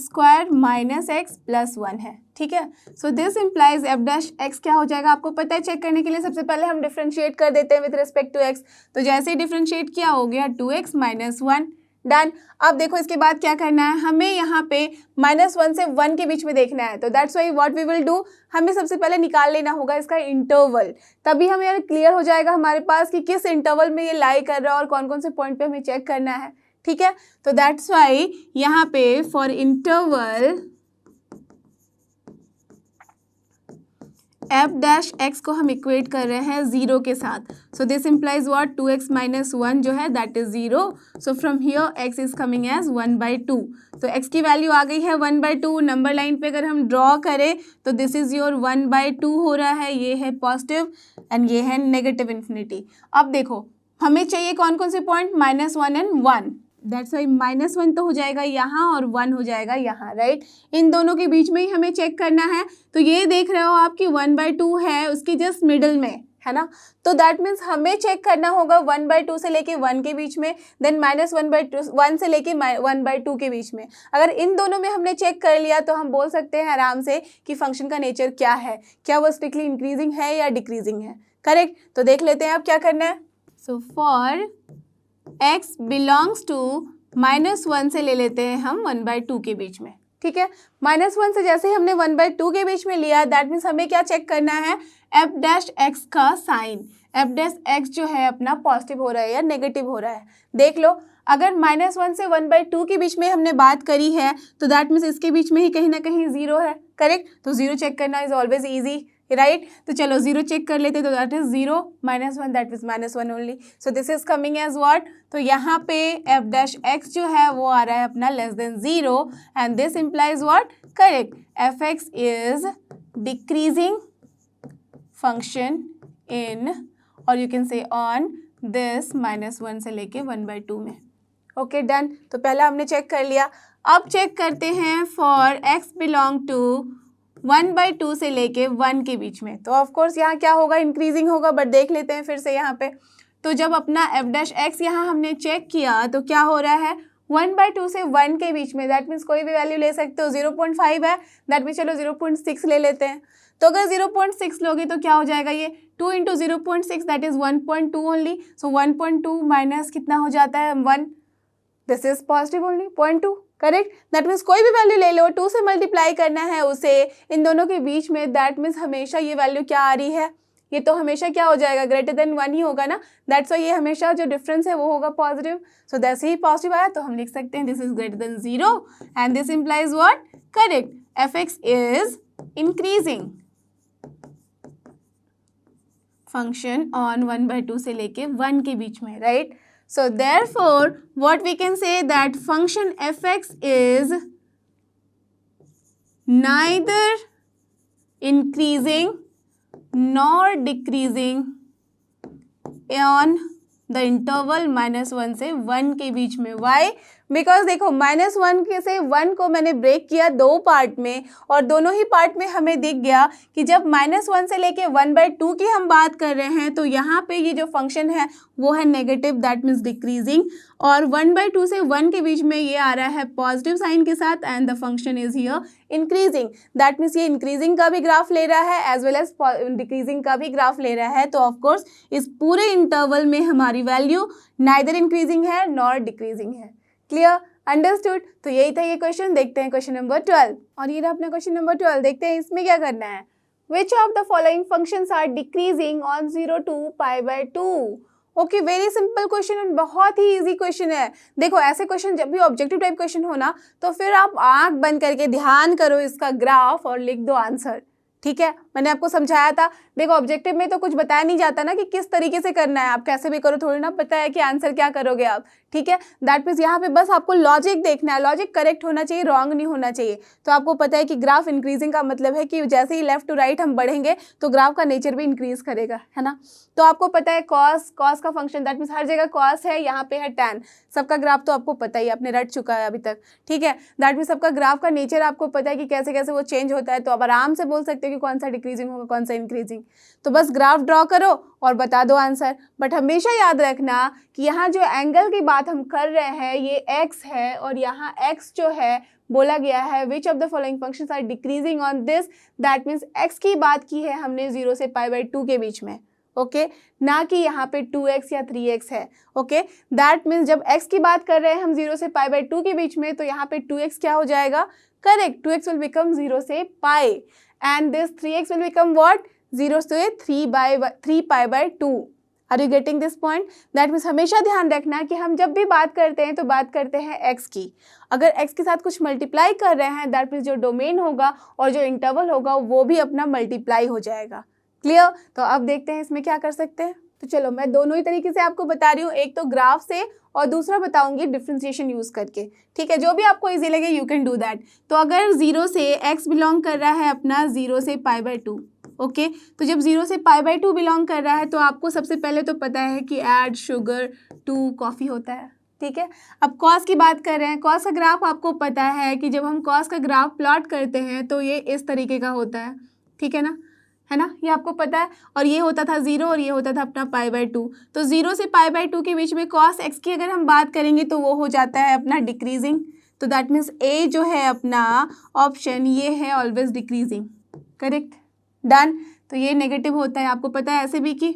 + 1 है। ठीक है, सो दिस इम्प्लाइज f' क्या हो जाएगा, आपको पता है। चेक करने के लिए सबसे पहले हम डिफरेंशिएट कर देते हैं विद रिस्पेक्ट टू x, तो जैसे ही डिफरेंशिएट किया हो गया 2x - 1, डन। अब देखो इसके बाद क्या करना है, हमें यहाँ पे -1 से 1 के बीच में देखना है, तो that's why what we will do, हमें सबसे पहले निकाल लेना होगा इसका इंटरवल, तभी हमें यार क्लियर हो जाएगा हमारे पास कि किस इंटरवल में ये लाई कर रहा है और कौन कौन से पॉइंट पे हमें चेक करना है। ठीक है, तो दैट्स वाई यहाँ पे फॉर इंटरवल f' को हम इक्वेट कर रहे हैं 0 के साथ, so this implies what 2x - 1 जो है that is 0, so from here x is coming as 1/2, तो x की वैल्यू आ गई है 1/2। नंबर लाइन पे अगर हम ड्रॉ करें तो दिस इज योर 1/2 हो रहा है, ये है पॉजिटिव एंड ये है नेगेटिव इन्फिनिटी। अब देखो हमें चाहिए कौन कौन से पॉइंट, -1 and 1, दैट्स वाई -1 तो हो जाएगा यहाँ और 1 हो जाएगा यहाँ, राइट। इन दोनों के बीच में ही हमें चेक करना है, तो ये देख रहे हो आप कि 1/2 है उसकी जस्ट मिडल में, है ना। तो दैट मीन्स हमें चेक करना होगा 1/2 से लेके 1 के बीच में, देन -1/1 से लेके 1/2 के बीच में। अगर इन दोनों में हमने चेक कर लिया तो हम बोल सकते हैं आराम से कि फंक्शन का नेचर क्या है, क्या वो स्ट्रिक्टली इंक्रीजिंग है या डिक्रीजिंग है। करेक्ट। तो देख लेते हैं अब क्या करना है। So for x belongs to -1 से ले लेते हैं हम 1/2 के बीच में, ठीक है। -1 से जैसे ही हमने 1/2 के बीच में लिया, दैट मीन्स हमें क्या चेक करना है, f' का साइन। f' जो है अपना पॉजिटिव हो रहा है या नेगेटिव हो रहा है। देख लो, अगर -1 से 1/2 के बीच में हमने बात करी है तो दैट मीन्स इसके बीच में ही कहीं ना कहीं 0 है। करेक्ट। तो 0 चेक करना इज ऑलवेज ईजी, राइट। तो चलो 0 चेक कर लेते, तो that is 0 -1, that is -1 only. So this is coming as what, तो यहाँ पे f' जो है वो आ रहा है अपना <0 and this implies what, correct, f(x) is decreasing function in, और you can say on this -1 से लेके 1/2 में। Okay done. तो पहला हमने चेक कर लिया। अब चेक करते हैं फॉर x बिलोंग टू 1/2 से लेके 1 के बीच में। तो ऑफकोर्स यहाँ क्या होगा, इंक्रीजिंग होगा, बट देख लेते हैं फिर से यहाँ पे। तो जब अपना f' यहाँ हमने चेक किया तो क्या हो रहा है, 1/2 से 1 के बीच में, दैट मीन्स कोई भी वैल्यू ले सकते हो। 0.5 है, दैट मीन्स चलो 0.6 ले लेते हैं। तो अगर 0.6 लोगे तो क्या हो जाएगा, ये 2 × 0.6 that is 1.2 only. So 1.2 minus कितना हो जाता है, 1, this is positive only 0.2। Correct. That means कोई भी वैल्यू ले लो, 2 से मल्टीप्लाई करना है उसे इन दोनों के बीच में, दैट मीन्स हमेशा ये वैल्यू क्या आ रही है, ये तो हमेशा क्या हो जाएगा, ग्रेटर देन 1 ही होगा ना। दैट्स वाई ये हमेशा जो डिफरेंस है वो होगा पॉजिटिव। सो जैसे ही पॉजिटिव आया तो हम लिख सकते हैं this is greater than 0 and this implies what, correct, f(x) is increasing function on 1/2 से लेके 1 के बीच में, right. So therefore what we can say that function f(x) is neither increasing nor decreasing on the interval -1 से 1 के बीच में। Why? Because देखो -1 से 1 को मैंने ब्रेक किया 2 पार्ट में, और दोनों ही पार्ट में हमें दिख गया कि जब -1 से लेके 1/2 की हम बात कर रहे हैं तो यहाँ पे ये जो फंक्शन है वो है नेगेटिव, दैट मीन्स डिक्रीजिंग, और 1/2 से 1 के बीच में ये आ रहा है पॉजिटिव साइन के साथ and the function is here increasing. That means ये इंक्रीजिंग का भी ग्राफ ले रहा है एज वेल एज डिक्रीजिंग का भी ग्राफ ले रहा है। तो ऑफकोर्स इस पूरे इंटरवल में हमारी वैल्यू नाइदर इंक्रीजिंग है नॉर डिक्रीजिंग है। Clear, understood. तो यही था ये क्वेश्चन। देखते हैं क्वेश्चन नंबर 12, और ये रहा अपना क्वेश्चन नंबर 12। देखते हैं इसमें क्या करना है। Which of the following functions are decreasing on 0 to π/2? Okay, very simple question and बहुत ही इजी क्वेश्चन है। देखो ऐसे क्वेश्चन जब भी ऑब्जेक्टिव टाइप क्वेश्चन हो ना, तो फिर आप आंख बंद करके ध्यान करो इसका ग्राफ और लिख दो आंसर, ठीक है। मैंने आपको समझाया था, देखो ऑब्जेक्टिव में तो कुछ बताया नहीं जाता ना कि किस तरीके से करना है, आप कैसे भी करो, थोड़ी ना पता है कि आंसर क्या करोगे आप, ठीक है। दैट मीन्स यहाँ पे बस आपको लॉजिक देखना है, लॉजिक करेक्ट होना चाहिए, रॉन्ग नहीं होना चाहिए। तो आपको पता है कि ग्राफ इंक्रीजिंग का मतलब है कि जैसे ही लेफ्ट टू राइट हम बढ़ेंगे तो ग्राफ का नेचर भी इंक्रीज करेगा, है ना। तो आपको पता है कॉस का फंक्शन, दैट मीन्स हर जगह कॉस है, यहाँ पे है टैन, सबका ग्राफ तो आपको पता ही, आपने रट चुका है अभी तक, ठीक है। दैट मीन्स सबका ग्राफ का नेचर आपको पता है कि कैसे कैसे वो चेंज होता है। तो आप आराम से बोल सकते हो कि कौन सा डिक्रीजिंग होगा कौन सा इंक्रीजिंग। तो बस ग्राफ ड्रॉ करो और बता दो आंसर। बट हमेशा याद रखना कि यहाँ जो एंगल की बात हम कर रहे हैं ये x है, और यहाँ x जो है बोला गया है which of the following functions are decreasing on this, that means x की बात की है हमने 0 से π/2 के बीच में, ओके, ना कि यहाँ पे 2x या 3x है, ओके। दैट मीन्स जब x की बात कर रहे हैं हम 0 से π/2 के बीच में, तो यहाँ पे 2x क्या हो जाएगा, करेक्ट, 2x विल बिकम 0 से π and this 3x will become what, 0 से 3π/2। Are you getting this point? That means हमेशा ध्यान रखना कि हम जब भी बात करते हैं तो बात करते हैं x की। अगर x के साथ कुछ मल्टीप्लाई कर रहे हैं, दैट मीन्स जो डोमेन होगा और जो इंटरवल होगा वो भी अपना मल्टीप्लाई हो जाएगा। क्लियर? तो अब देखते हैं इसमें क्या कर सकते हैं। तो चलो मैं दोनों ही तरीके से आपको बता रही हूँ, एक तो ग्राफ से और दूसरा बताऊंगी डिफ्रेंशिएशन यूज करके, ठीक है। जो भी आपको इजी लगे यू कैन डू दैट। तो अगर 0 से x बिलोंग कर रहा है अपना 0 से π/2, ओके, तो जब 0 से π/2 बिलोंग कर रहा है तो आपको सबसे पहले तो पता है कि ऐड शुगर टू कॉफ़ी होता है, ठीक है। अब कॉस की बात कर रहे हैं, कॉस का ग्राफ आपको पता है कि जब हम कॉस का ग्राफ प्लॉट करते हैं तो ये इस तरीके का होता है, ठीक है ना, है ना, ये आपको पता है। और ये होता था 0 और ये होता था अपना π/2। तो 0 से π/2 के बीच में cos x की अगर हम बात करेंगे तो वो हो जाता है अपना डिक्रीजिंग। तो दैट मीन्स ए जो है अपना ऑप्शन ये है ऑलवेज डिक्रीजिंग। Correct, done. तो ये नेगेटिव होता है, आपको पता है ऐसे भी कि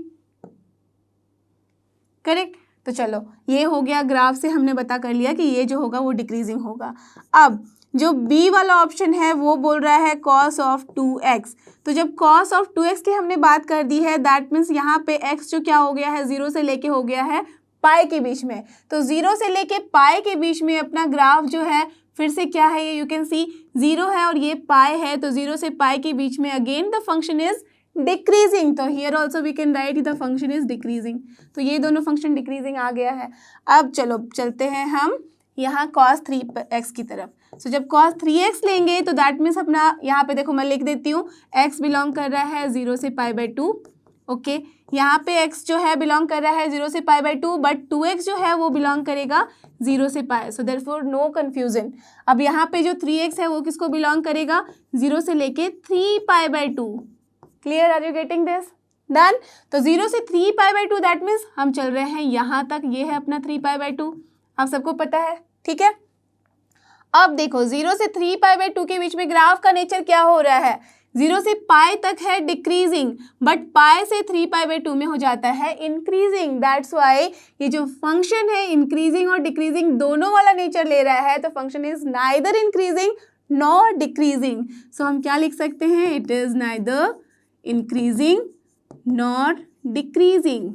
करेक्ट। तो चलो ये हो गया, ग्राफ से हमने बता कर लिया कि ये जो होगा वो डिक्रीजिंग होगा। अब जो बी वाला ऑप्शन है वो बोल रहा है cos of 2x। तो जब cos of 2x की हमने बात कर दी है दैट मीन्स यहाँ पे x जो क्या हो गया है 0 से लेके हो गया है पाई के बीच में। तो 0 से लेके पाई के बीच में अपना ग्राफ जो है फिर से क्या है, ये यू कैन सी 0 है और ये पाई है। तो 0 से पाई के बीच में again the function is decreasing. तो here also we can write the function is decreasing. तो ये दोनों फंक्शन डिक्रीजिंग आ गया है। अब चलो चलते हैं हम यहाँ cos 3x की तरफ। सो जब cos 3x लेंगे तो दैट मीन्स अपना यहाँ पे देखो मैं लिख देती हूँ x बिलोंग कर रहा है 0 से π/2। ओके, यहाँ पे x जो है बिलोंग कर रहा है 0 से π/2 बट 2x जो है वो बिलोंग करेगा 0 से pi. So therefore no confusion. अब यहाँ पे जो 3x है वो किसको बिलोंग करेगा 0 से लेके 3π/2। Clear, are you getting this? Done. तो 0 से 3π/2 दैट मीन्स हम चल रहे हैं यहाँ तक, ये है अपना 3π/2। आप सबको पता है, ठीक है। अब देखो 0 से 3π/2 के बीच में ग्राफ का नेचर क्या हो रहा है, 0 से पाई तक है डिक्रीजिंग बट पाई से 3π/2 में हो जाता है इंक्रीजिंग। दैट्स वाई ये जो फंक्शन है इंक्रीजिंग और डिक्रीजिंग दोनों वाला नेचर ले रहा है। तो function is neither increasing nor decreasing. So हम क्या लिख सकते हैं, it is neither increasing nor decreasing.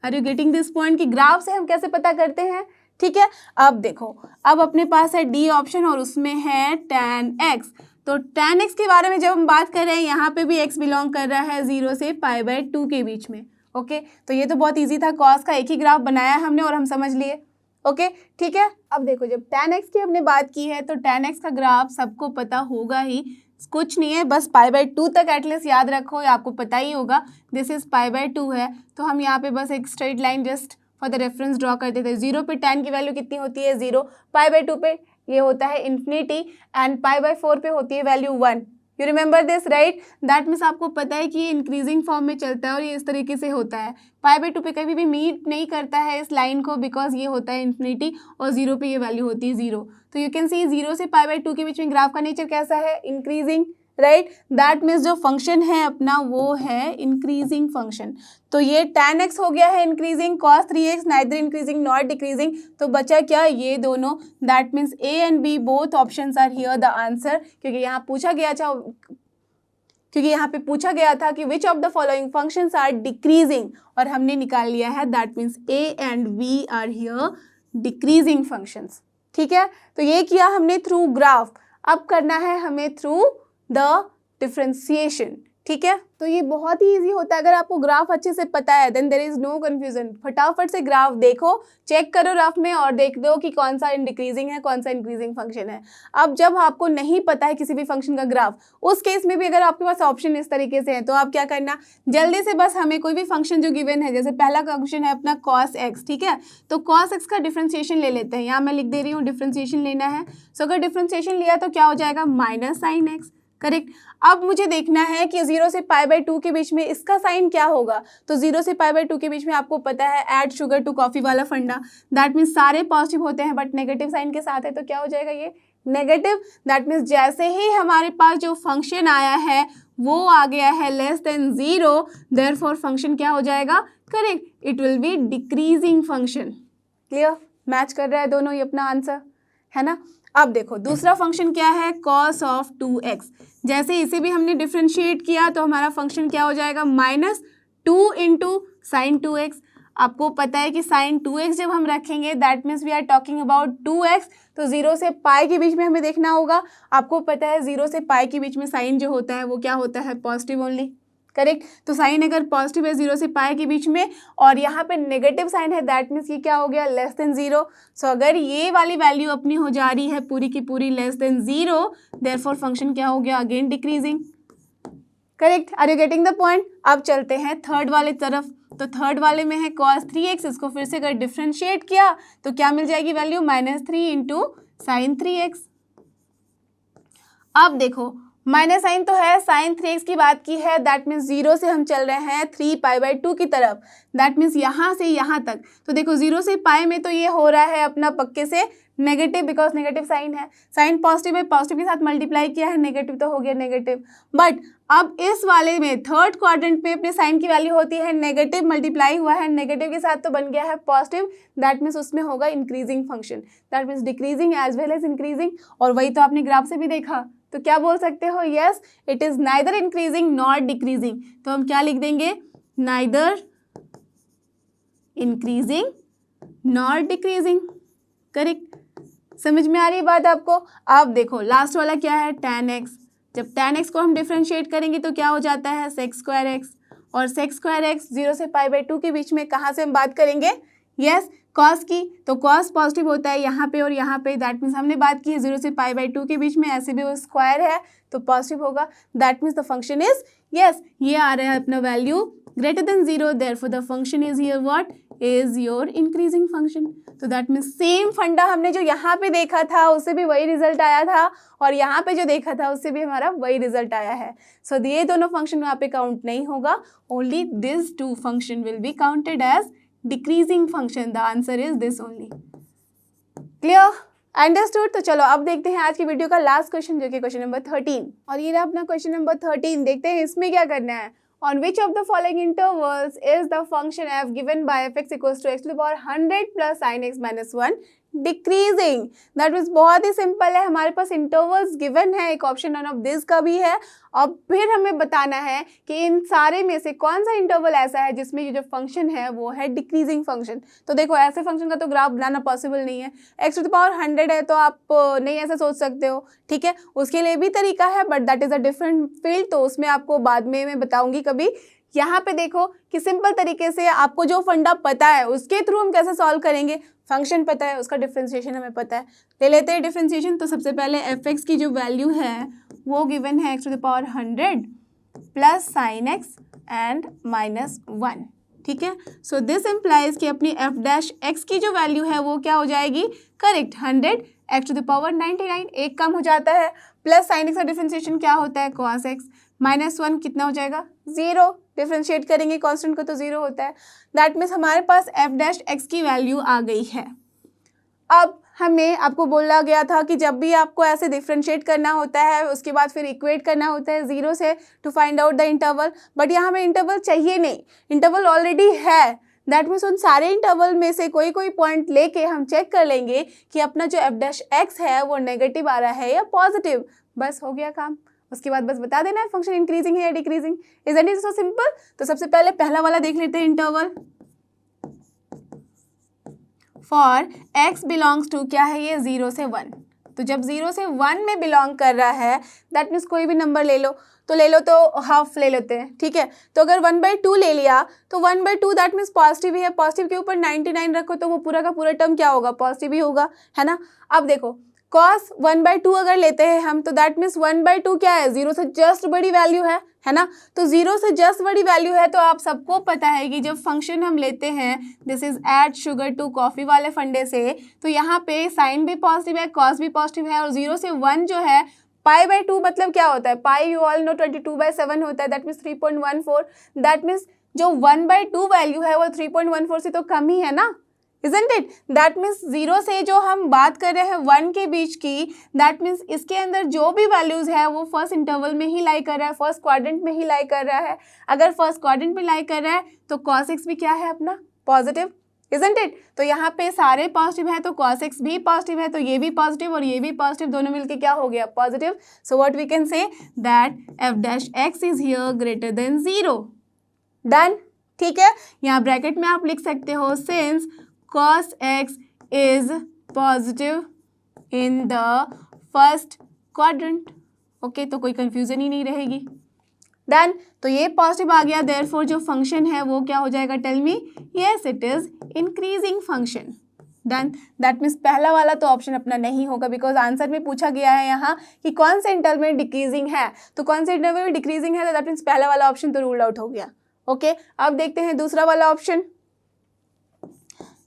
Are you getting this point कि ग्राफ से हम कैसे पता करते हैं, ठीक है। अब देखो, अब अपने पास है डी ऑप्शन और उसमें है tan x। तो tan x के बारे में जब हम बात कर रहे हैं यहाँ पे भी x बिलोंग कर रहा है 0 से π/2 के बीच में। ओके, तो ये तो बहुत इजी था, cos का एक ही ग्राफ बनाया हमने और हम समझ लिए। ओके, ठीक है। अब देखो जब tan x की हमने बात की है तो tan x का ग्राफ सबको पता होगा ही, कुछ नहीं है बस π/2 तक एटलीस्ट याद रखो, आपको पता ही होगा दिस इज π/2 है। तो हम यहाँ पे बस एक straight line just for the reference draw करते थे। 0 पे tan की वैल्यू कितनी होती है 0, π/2 पे ये होता है इन्फिनिटी एंड π/4 पे होती है value 1। You remember this right? That means आपको पता है कि ये इंक्रीजिंग फॉर्म में चलता है और ये इस तरीके से होता है। π/2 पे कभी भी मीट नहीं करता है इस लाइन को बिकॉज ये होता है इन्फिनिटी और 0 पे ये वैल्यू होती है 0। तो यू कैन सी 0 से π/2 के बीच में ग्राफ का नेचर कैसा है, इंक्रीजिंग, राइट। दैट मीन्स जो फंक्शन है अपना वो है इंक्रीजिंग फंक्शन। तो ये tan x हो गया है increasing, cos 3x neither increasing not decreasing. तो बचा क्या, ये दोनों। That means A and B both options are here the answer. क्योंकि यहाँ पूछा गया था कि which of the following functions are decreasing और हमने निकाल लिया है that means A and B are here decreasing functions. ठीक है, तो ये किया हमने थ्रू ग्राफ। अब करना है हमें थ्रू द डिफ्रेंसिएशन। ठीक है, तो ये बहुत ही इजी होता है अगर आपको ग्राफ अच्छे से पता है, then there is no confusion. फटाफट से ग्राफ देखो, चेक करो रफ में और देख दो कि कौन सा डिक्रीजिंग है कौन सा इंक्रीजिंग फंक्शन है। अब जब आपको नहीं पता है किसी भी फंक्शन का ग्राफ, उस केस में भी अगर आपके पास ऑप्शन इस तरीके से है तो आप क्या करना, जल्दी से बस हमें कोई भी फंक्शन जो गिवन है, जैसे पहला फंक्शन है अपना cos x, ठीक है, तो cos x का डिफ्रेंसिएशन ले लेते हैं। यहाँ मैं लिख दे रही हूँ डिफ्रेंसिएशन लेना है। सो अगर डिफ्रेंसिएशन लिया तो क्या हो जाएगा, माइनस साइन एक्स। करेक्ट। अब मुझे देखना है कि 0 से π/2 के बीच में इसका साइन क्या होगा। तो 0 से π/2 के बीच में आपको पता है ऐड शुगर टू कॉफी वाला फंडा, दैट मीन्स सारे पॉजिटिव होते हैं बट नेगेटिव साइन के साथ है तो क्या हो जाएगा, ये नेगेटिव। दैट मीन्स जैसे ही हमारे पास जो फंक्शन आया है वो आ गया है लेस देन 0, देयरफॉर फंक्शन क्या हो जाएगा, correct, it will B decreasing function. Clear, match कर रहा है दोनों, ये अपना आंसर है ना। अब देखो दूसरा फंक्शन क्या है, cos of 2x। जैसे इसे भी हमने डिफ्रेंशिएट किया तो हमारा फंक्शन क्या हो जाएगा, -2 इंटू साइन 2x। आपको पता है कि साइन 2x जब हम रखेंगे that means we are talking about 2x। तो 0 से पाई के बीच में हमें देखना होगा। आपको पता है 0 से पाई के बीच में साइन जो होता है वो क्या होता है, पॉजिटिव ओनली। करेक्ट, तो साइन अगर पॉजिटिव है 0 से पाई के बीच में और यहाँ पे नेगेटिव साइन है दैट मीन्स ये क्या हो गया, लेस देन 0। सो अगर ये वाली वैल्यू अपनी हो जा रही है पूरी की पूरी लेस देन 0, देयरफॉर फंक्शन क्या हो गया, again decreasing. Correct, are you getting the point? अब चलते हैं थर्ड वाले तरफ। तो थर्ड वाले में है cos 3x, इसको फिर से अगर डिफ्रेंशिएट किया तो क्या मिल जाएगी वैल्यू, -3 इंटू साइन 3x। अब देखो माइनस साइन तो है, साइन 3x की बात की है, दैट मीन्स 0 से हम चल रहे हैं 3π/2 की तरफ, दैट मीन्स यहाँ से यहाँ तक। तो देखो 0 से पाई में तो ये हो रहा है अपना पक्के से नेगेटिव, बिकॉज नेगेटिव साइन है, साइन पॉजिटिव है, पॉजिटिव के साथ मल्टीप्लाई किया है, नेगेटिव तो हो गया नेगेटिव। बट अब इस वाले में थर्ड क्वाड्रेंट में अपने साइन की वैल्यू होती है नेगेटिव, मल्टीप्लाई हुआ है नेगेटिव के साथ तो बन गया है पॉजिटिव, दैट मीन्स उसमें होगा increasing function, that means decreasing as well as increasing. और वही तो आपने ग्राफ से भी देखा, तो क्या बोल सकते हो, yes it is neither increasing not decreasing. तो हम क्या लिख देंगे, neither increasing not decreasing, correct. समझ में आ रही बात आपको। अब देखो लास्ट वाला क्या है, tan x। जब tan x को हम डिफ्रेंशिएट करेंगे तो क्या हो जाता है sec²x, और sec²x 0 से π/2 के बीच में कहाँ से हम बात करेंगे, यस cos की, तो cos पॉजिटिव होता है यहाँ पे और यहाँ पे, दैट मीन्स हमने बात की है 0 से π/2 के बीच में, ऐसे भी वो स्क्वायर है तो पॉजिटिव होगा, that means the function is, yes ये आ रहा है अपना value greater than 0, therefore the function is here what, is your increasing function. तो दैट मीन्स सेम फंडा हमने जो यहाँ पे देखा था उससे भी वही रिजल्ट आया था, और यहाँ पे जो देखा था उससे भी हमारा वही रिजल्ट आया है। सो ये दोनों फंक्शन वहाँ पे काउंट नहीं होगा, only this two function will be counted as decreasing function, the answer is this only. Clear, understood. तो चलो अब देखते हैं आज की वीडियो का लास्ट क्वेश्चन, जो कि क्वेश्चन नंबर 13, और ये रहा अपना क्वेश्चन नंबर 13। देखते हैं इसमें क्या करना है। On which of the following intervals is the function f given by fx equals to x to the power 100 plus sin x minus 1 decreasing? That means बहुत ही सिंपल है, हमारे पास इंटरवल्स गिवन है, एक ऑप्शन नन ऑफ दिस का भी है, और फिर हमें बताना है कि इन सारे में से कौन सा इंटरवल ऐसा है जिसमें ये जो फंक्शन है वो है डिक्रीजिंग फंक्शन। तो देखो ऐसे फंक्शन का तो ग्राफ बनाना पॉसिबल नहीं है, x टू द पावर 100 है तो आप नहीं ऐसा सोच सकते हो, ठीक है, उसके लिए भी तरीका है, but that is a different field, तो उसमें आपको बाद में मैं बताऊंगी कभी। यहाँ पे देखो कि सिंपल तरीके से आपको जो फंडा पता है उसके थ्रू हम कैसे सॉल्व करेंगे, फंक्शन पता है, उसका डिफरेंशिएशन हमें पता है, ले लेते हैं डिफरेंशिएशन। तो सबसे पहले एफ एक्स की जो वैल्यू है वो गिवन है x to the power 100 plus sine x and minus 1, ठीक है। सो दिस इम्प्लाइज कि अपनी एफ डैश एक्स की जो वैल्यू है वो क्या हो जाएगी, correct 100 x to the power 99, एक कम हो जाता है, प्लस साइन एक्स का डिफरेंशिएशन क्या होता है cos x, माइनस 1 कितना हो जाएगा 0, डिफरेंशिएट करेंगे कांस्टेंट को तो 0 होता है, दैट मीन्स हमारे पास एफ डैश एक्स की वैल्यू आ गई है। अब हमें आपको बोला गया था कि जब भी आपको ऐसे डिफरेंशिएट करना होता है उसके बाद फिर इक्वेट करना होता है 0 से to find out the interval, but यहाँ हमें इंटरवल चाहिए नहीं, इंटरवल ऑलरेडी है, दैट मीन्स उन सारे इंटरवल में से कोई कोई पॉइंट लेके हम चेक कर लेंगे कि अपना जो एफ डैश एक्स है वो नेगेटिव आ रहा है या पॉजिटिव, बस हो गया काम। उसके बाद बस बता देना है फंक्शन इंक्रीजिंग है या decreasing, isn't it so simple. तो सबसे पहले पहला वाला देख लेते हैं, interval for x belongs to क्या है ये 0 से 1, तो जब 0 से 1 में बिलोंग कर रहा है दैट मीन्स कोई भी नंबर ले लो, तो ले लो तो हाफ ले लेते हैं, ठीक है। तो अगर 1/2 ले लिया तो 1/2 दैट मीन्स पॉजिटिव ही है, पॉजिटिव के ऊपर 99 रखो तो वो पूरा का पूरा टर्म क्या होगा, पॉजिटिव ही होगा, है ना। अब देखो cos 1/2 अगर लेते हैं हम तो दैट मीन्स 1/2 क्या है, 0 से जस्ट बड़ी वैल्यू है ना, तो 0 से जस्ट बड़ी वैल्यू है, तो आप सबको पता है कि जब फंक्शन हम लेते हैं this is add sugar to coffee वाले फंडे से, तो यहाँ पे साइन भी पॉजिटिव है, कॉस भी पॉजिटिव है, और 0 से 1 जो है π/2 मतलब क्या होता है, पाई यू ऑल नो 22/7 होता है, दैट मीन्स 3.14, दैट मीन्स जो 1/2 वैल्यू है वो 3.14 से तो कम ही है ना, Isn't it? That means 0 से जो हम बात कर रहे हैं 1 के बीच की, दैट मीन्स इसके अंदर जो भी वैल्यूज है वो फर्स्ट इंटरवल में ही लाई कर रहा है, फर्स्ट क्वाड्रेंट में ही लाई कर रहा है। अगर फर्स्ट क्वाड्रेंट में लाई कर रहा है तो cos x भी क्या है अपना पॉजिटिव, Isn't it? तो यहाँ पे सारे पॉजिटिव है तो cos x भी पॉजिटिव है, तो ये भी पॉजिटिव और ये भी पॉजिटिव, दोनों मिलके क्या हो गया positive. So what we can say that f dash x is here greater than 0, done, ठीक है। यहाँ ब्रैकेट में आप लिख सकते हो since cos x is positive in the first quadrant, okay, तो कोई कंफ्यूजन ही नहीं रहेगी। डन, तो ये पॉजिटिव आ गया, देयरफॉर जो फंक्शन है वो क्या हो जाएगा, tell me, yes it is increasing function. Done, that means पहला वाला तो ऑप्शन अपना नहीं होगा, बिकॉज आंसर में पूछा गया है यहाँ कि कौन से इंटरवल में डिक्रीजिंग है, तो कौन से इंटरवल में डिक्रीजिंग है, तो दैट मीन्स पहला वाला ऑप्शन तो रूल आउट हो गया। ओके, अब देखते हैं दूसरा वाला option.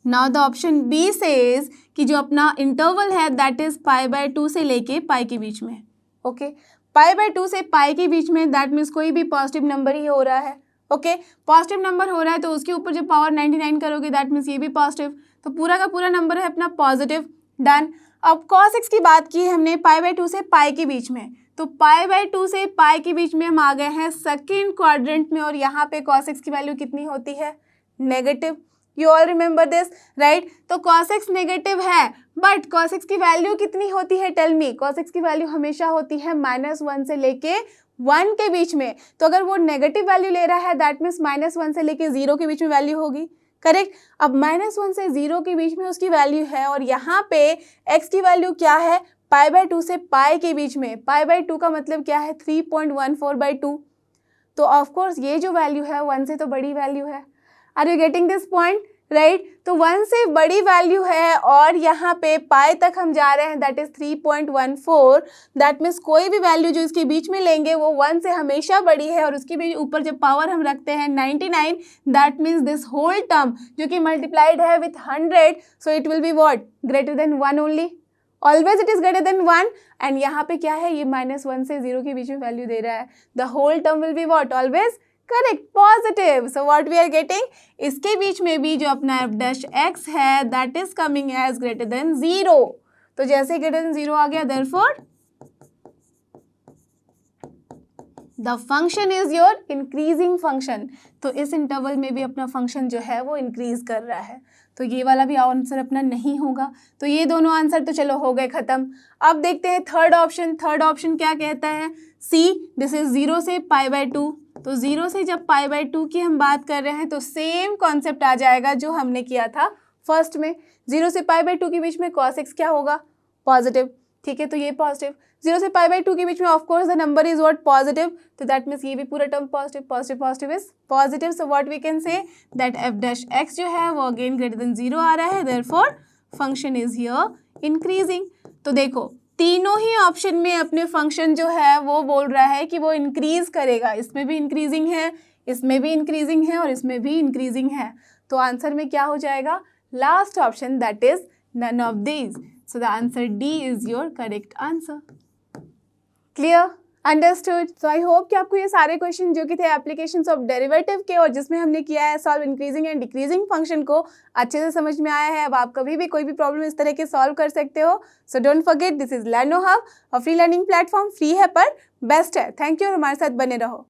Now the option B says कि जो अपना इंटरवल है दैट इज π/2 से लेके पाई के बीच में, ओके, पाई बाय 2 से पाई के बीच में, दैट मीन्स कोई भी पॉजिटिव नंबर ही हो रहा है। ओके, पॉजिटिव नंबर हो रहा है तो उसके ऊपर जब पावर 99 करोगे दैट मीन्स ये भी पॉजिटिव, तो पूरा का पूरा नंबर है अपना पॉजिटिव। डन। अब cos x की बात की हमने पाई बाय 2 से पाई के बीच में, तो पाई बाय 2 से पाई के बीच में हम आ गए हैं सेकेंड क्वाड्रेंट में, और यहाँ पे cos x की वैल्यू कितनी होती है? Negative. You all remember this, right? तो cos x नेगेटिव है, बट cos x की वैल्यू कितनी होती है? Tell me. cos x की वैल्यू हमेशा होती है -1 से लेके 1 के बीच में, तो अगर वो नेगेटिव वैल्यू ले रहा है दैट मीन्स -1 से लेके 0 के बीच में वैल्यू होगी, करेक्ट? अब -1 से 0 के बीच में उसकी वैल्यू है, और यहाँ पे x की वैल्यू क्या है? पाई बाय 2 से पाई के बीच में। पाई बाय 2 का मतलब क्या है? 3.14/2। तो ऑफकोर्स ये जो वैल्यू है 1 से तो बड़ी वैल्यू है। Are you getting this point, right? तो 1 से बड़ी वैल्यू है, और यहाँ पे पाई तक हम जा रहे हैं, दैट इज 3.14। दैट मीन्स कोई भी वैल्यू जो इसके बीच में लेंगे वो 1 से हमेशा बड़ी है, और उसके भी ऊपर जब पावर हम रखते हैं 99, that means this whole term जो कि मल्टीप्लाइड है with 100, so it will be what? Greater than 1 only. Always it is greater than 1, and यहाँ पे क्या है? ये -1 से 0 के बीच में वैल्यू दे रहा है। The whole term will be what? Always correct, positive. So what we are getting, इसके बीच में भी जो अपना एफ डैश एक्स है that is coming as greater than 0। तो जैसे ग्रेटर देन 0 आ गया, therefore the function is your increasing function. तो इस इंटरवल में भी अपना फंक्शन जो है वो इंक्रीज कर रहा है, तो ये वाला भी आंसर अपना नहीं होगा। तो ये दोनों आंसर तो चलो हो गए खत्म। अब देखते हैं थर्ड ऑप्शन। थर्ड ऑप्शन क्या कहता है? सी, दिस इज 0 से पाई बाय 2। तो 0 से जब पाई बाय 2 की हम बात कर रहे हैं तो सेम कॉन्सेप्ट आ जाएगा जो हमने किया था फर्स्ट में। 0 से पाई बाय 2 के बीच में cos x क्या होगा? पॉजिटिव, ठीक है? तो ये पॉजिटिव। 0 से पाई बाय 2 के बीच में of course the number is what? Positive, तो दैट मीन्स ये भी पूरा term positive. Positive positive is positive, so what we can say that f dash x जो है वो अगेन ग्रेटर देन 0 आ रहा है, therefore function is here increasing. तो देखो तीनों ही ऑप्शन में अपने फंक्शन जो है वो बोल रहा है कि वो इंक्रीज करेगा। इसमें भी इंक्रीजिंग है, इसमें भी इंक्रीजिंग है, और इसमें भी इंक्रीजिंग है। तो आंसर में क्या हो जाएगा? Last option, that is none of these. So the answer D is your correct answer. Clear? Understood? So I hope कि आपको ये सारे क्वेश्चन जो कि थे एप्लीकेशंस ऑफ डेरिवेटिव के, और जिसमें हमने किया है solve increasing and decreasing function को, अच्छे से समझ में आया है। अब आप कभी भी कोई भी प्रॉब्लम इस तरह के सॉल्व कर सकते हो। So don't forget, this is लर्नो hub, और फ्री लर्निंग प्लेटफॉर्म फ्री है पर बेस्ट है। थैंक यू, और हमारे साथ बने रहो।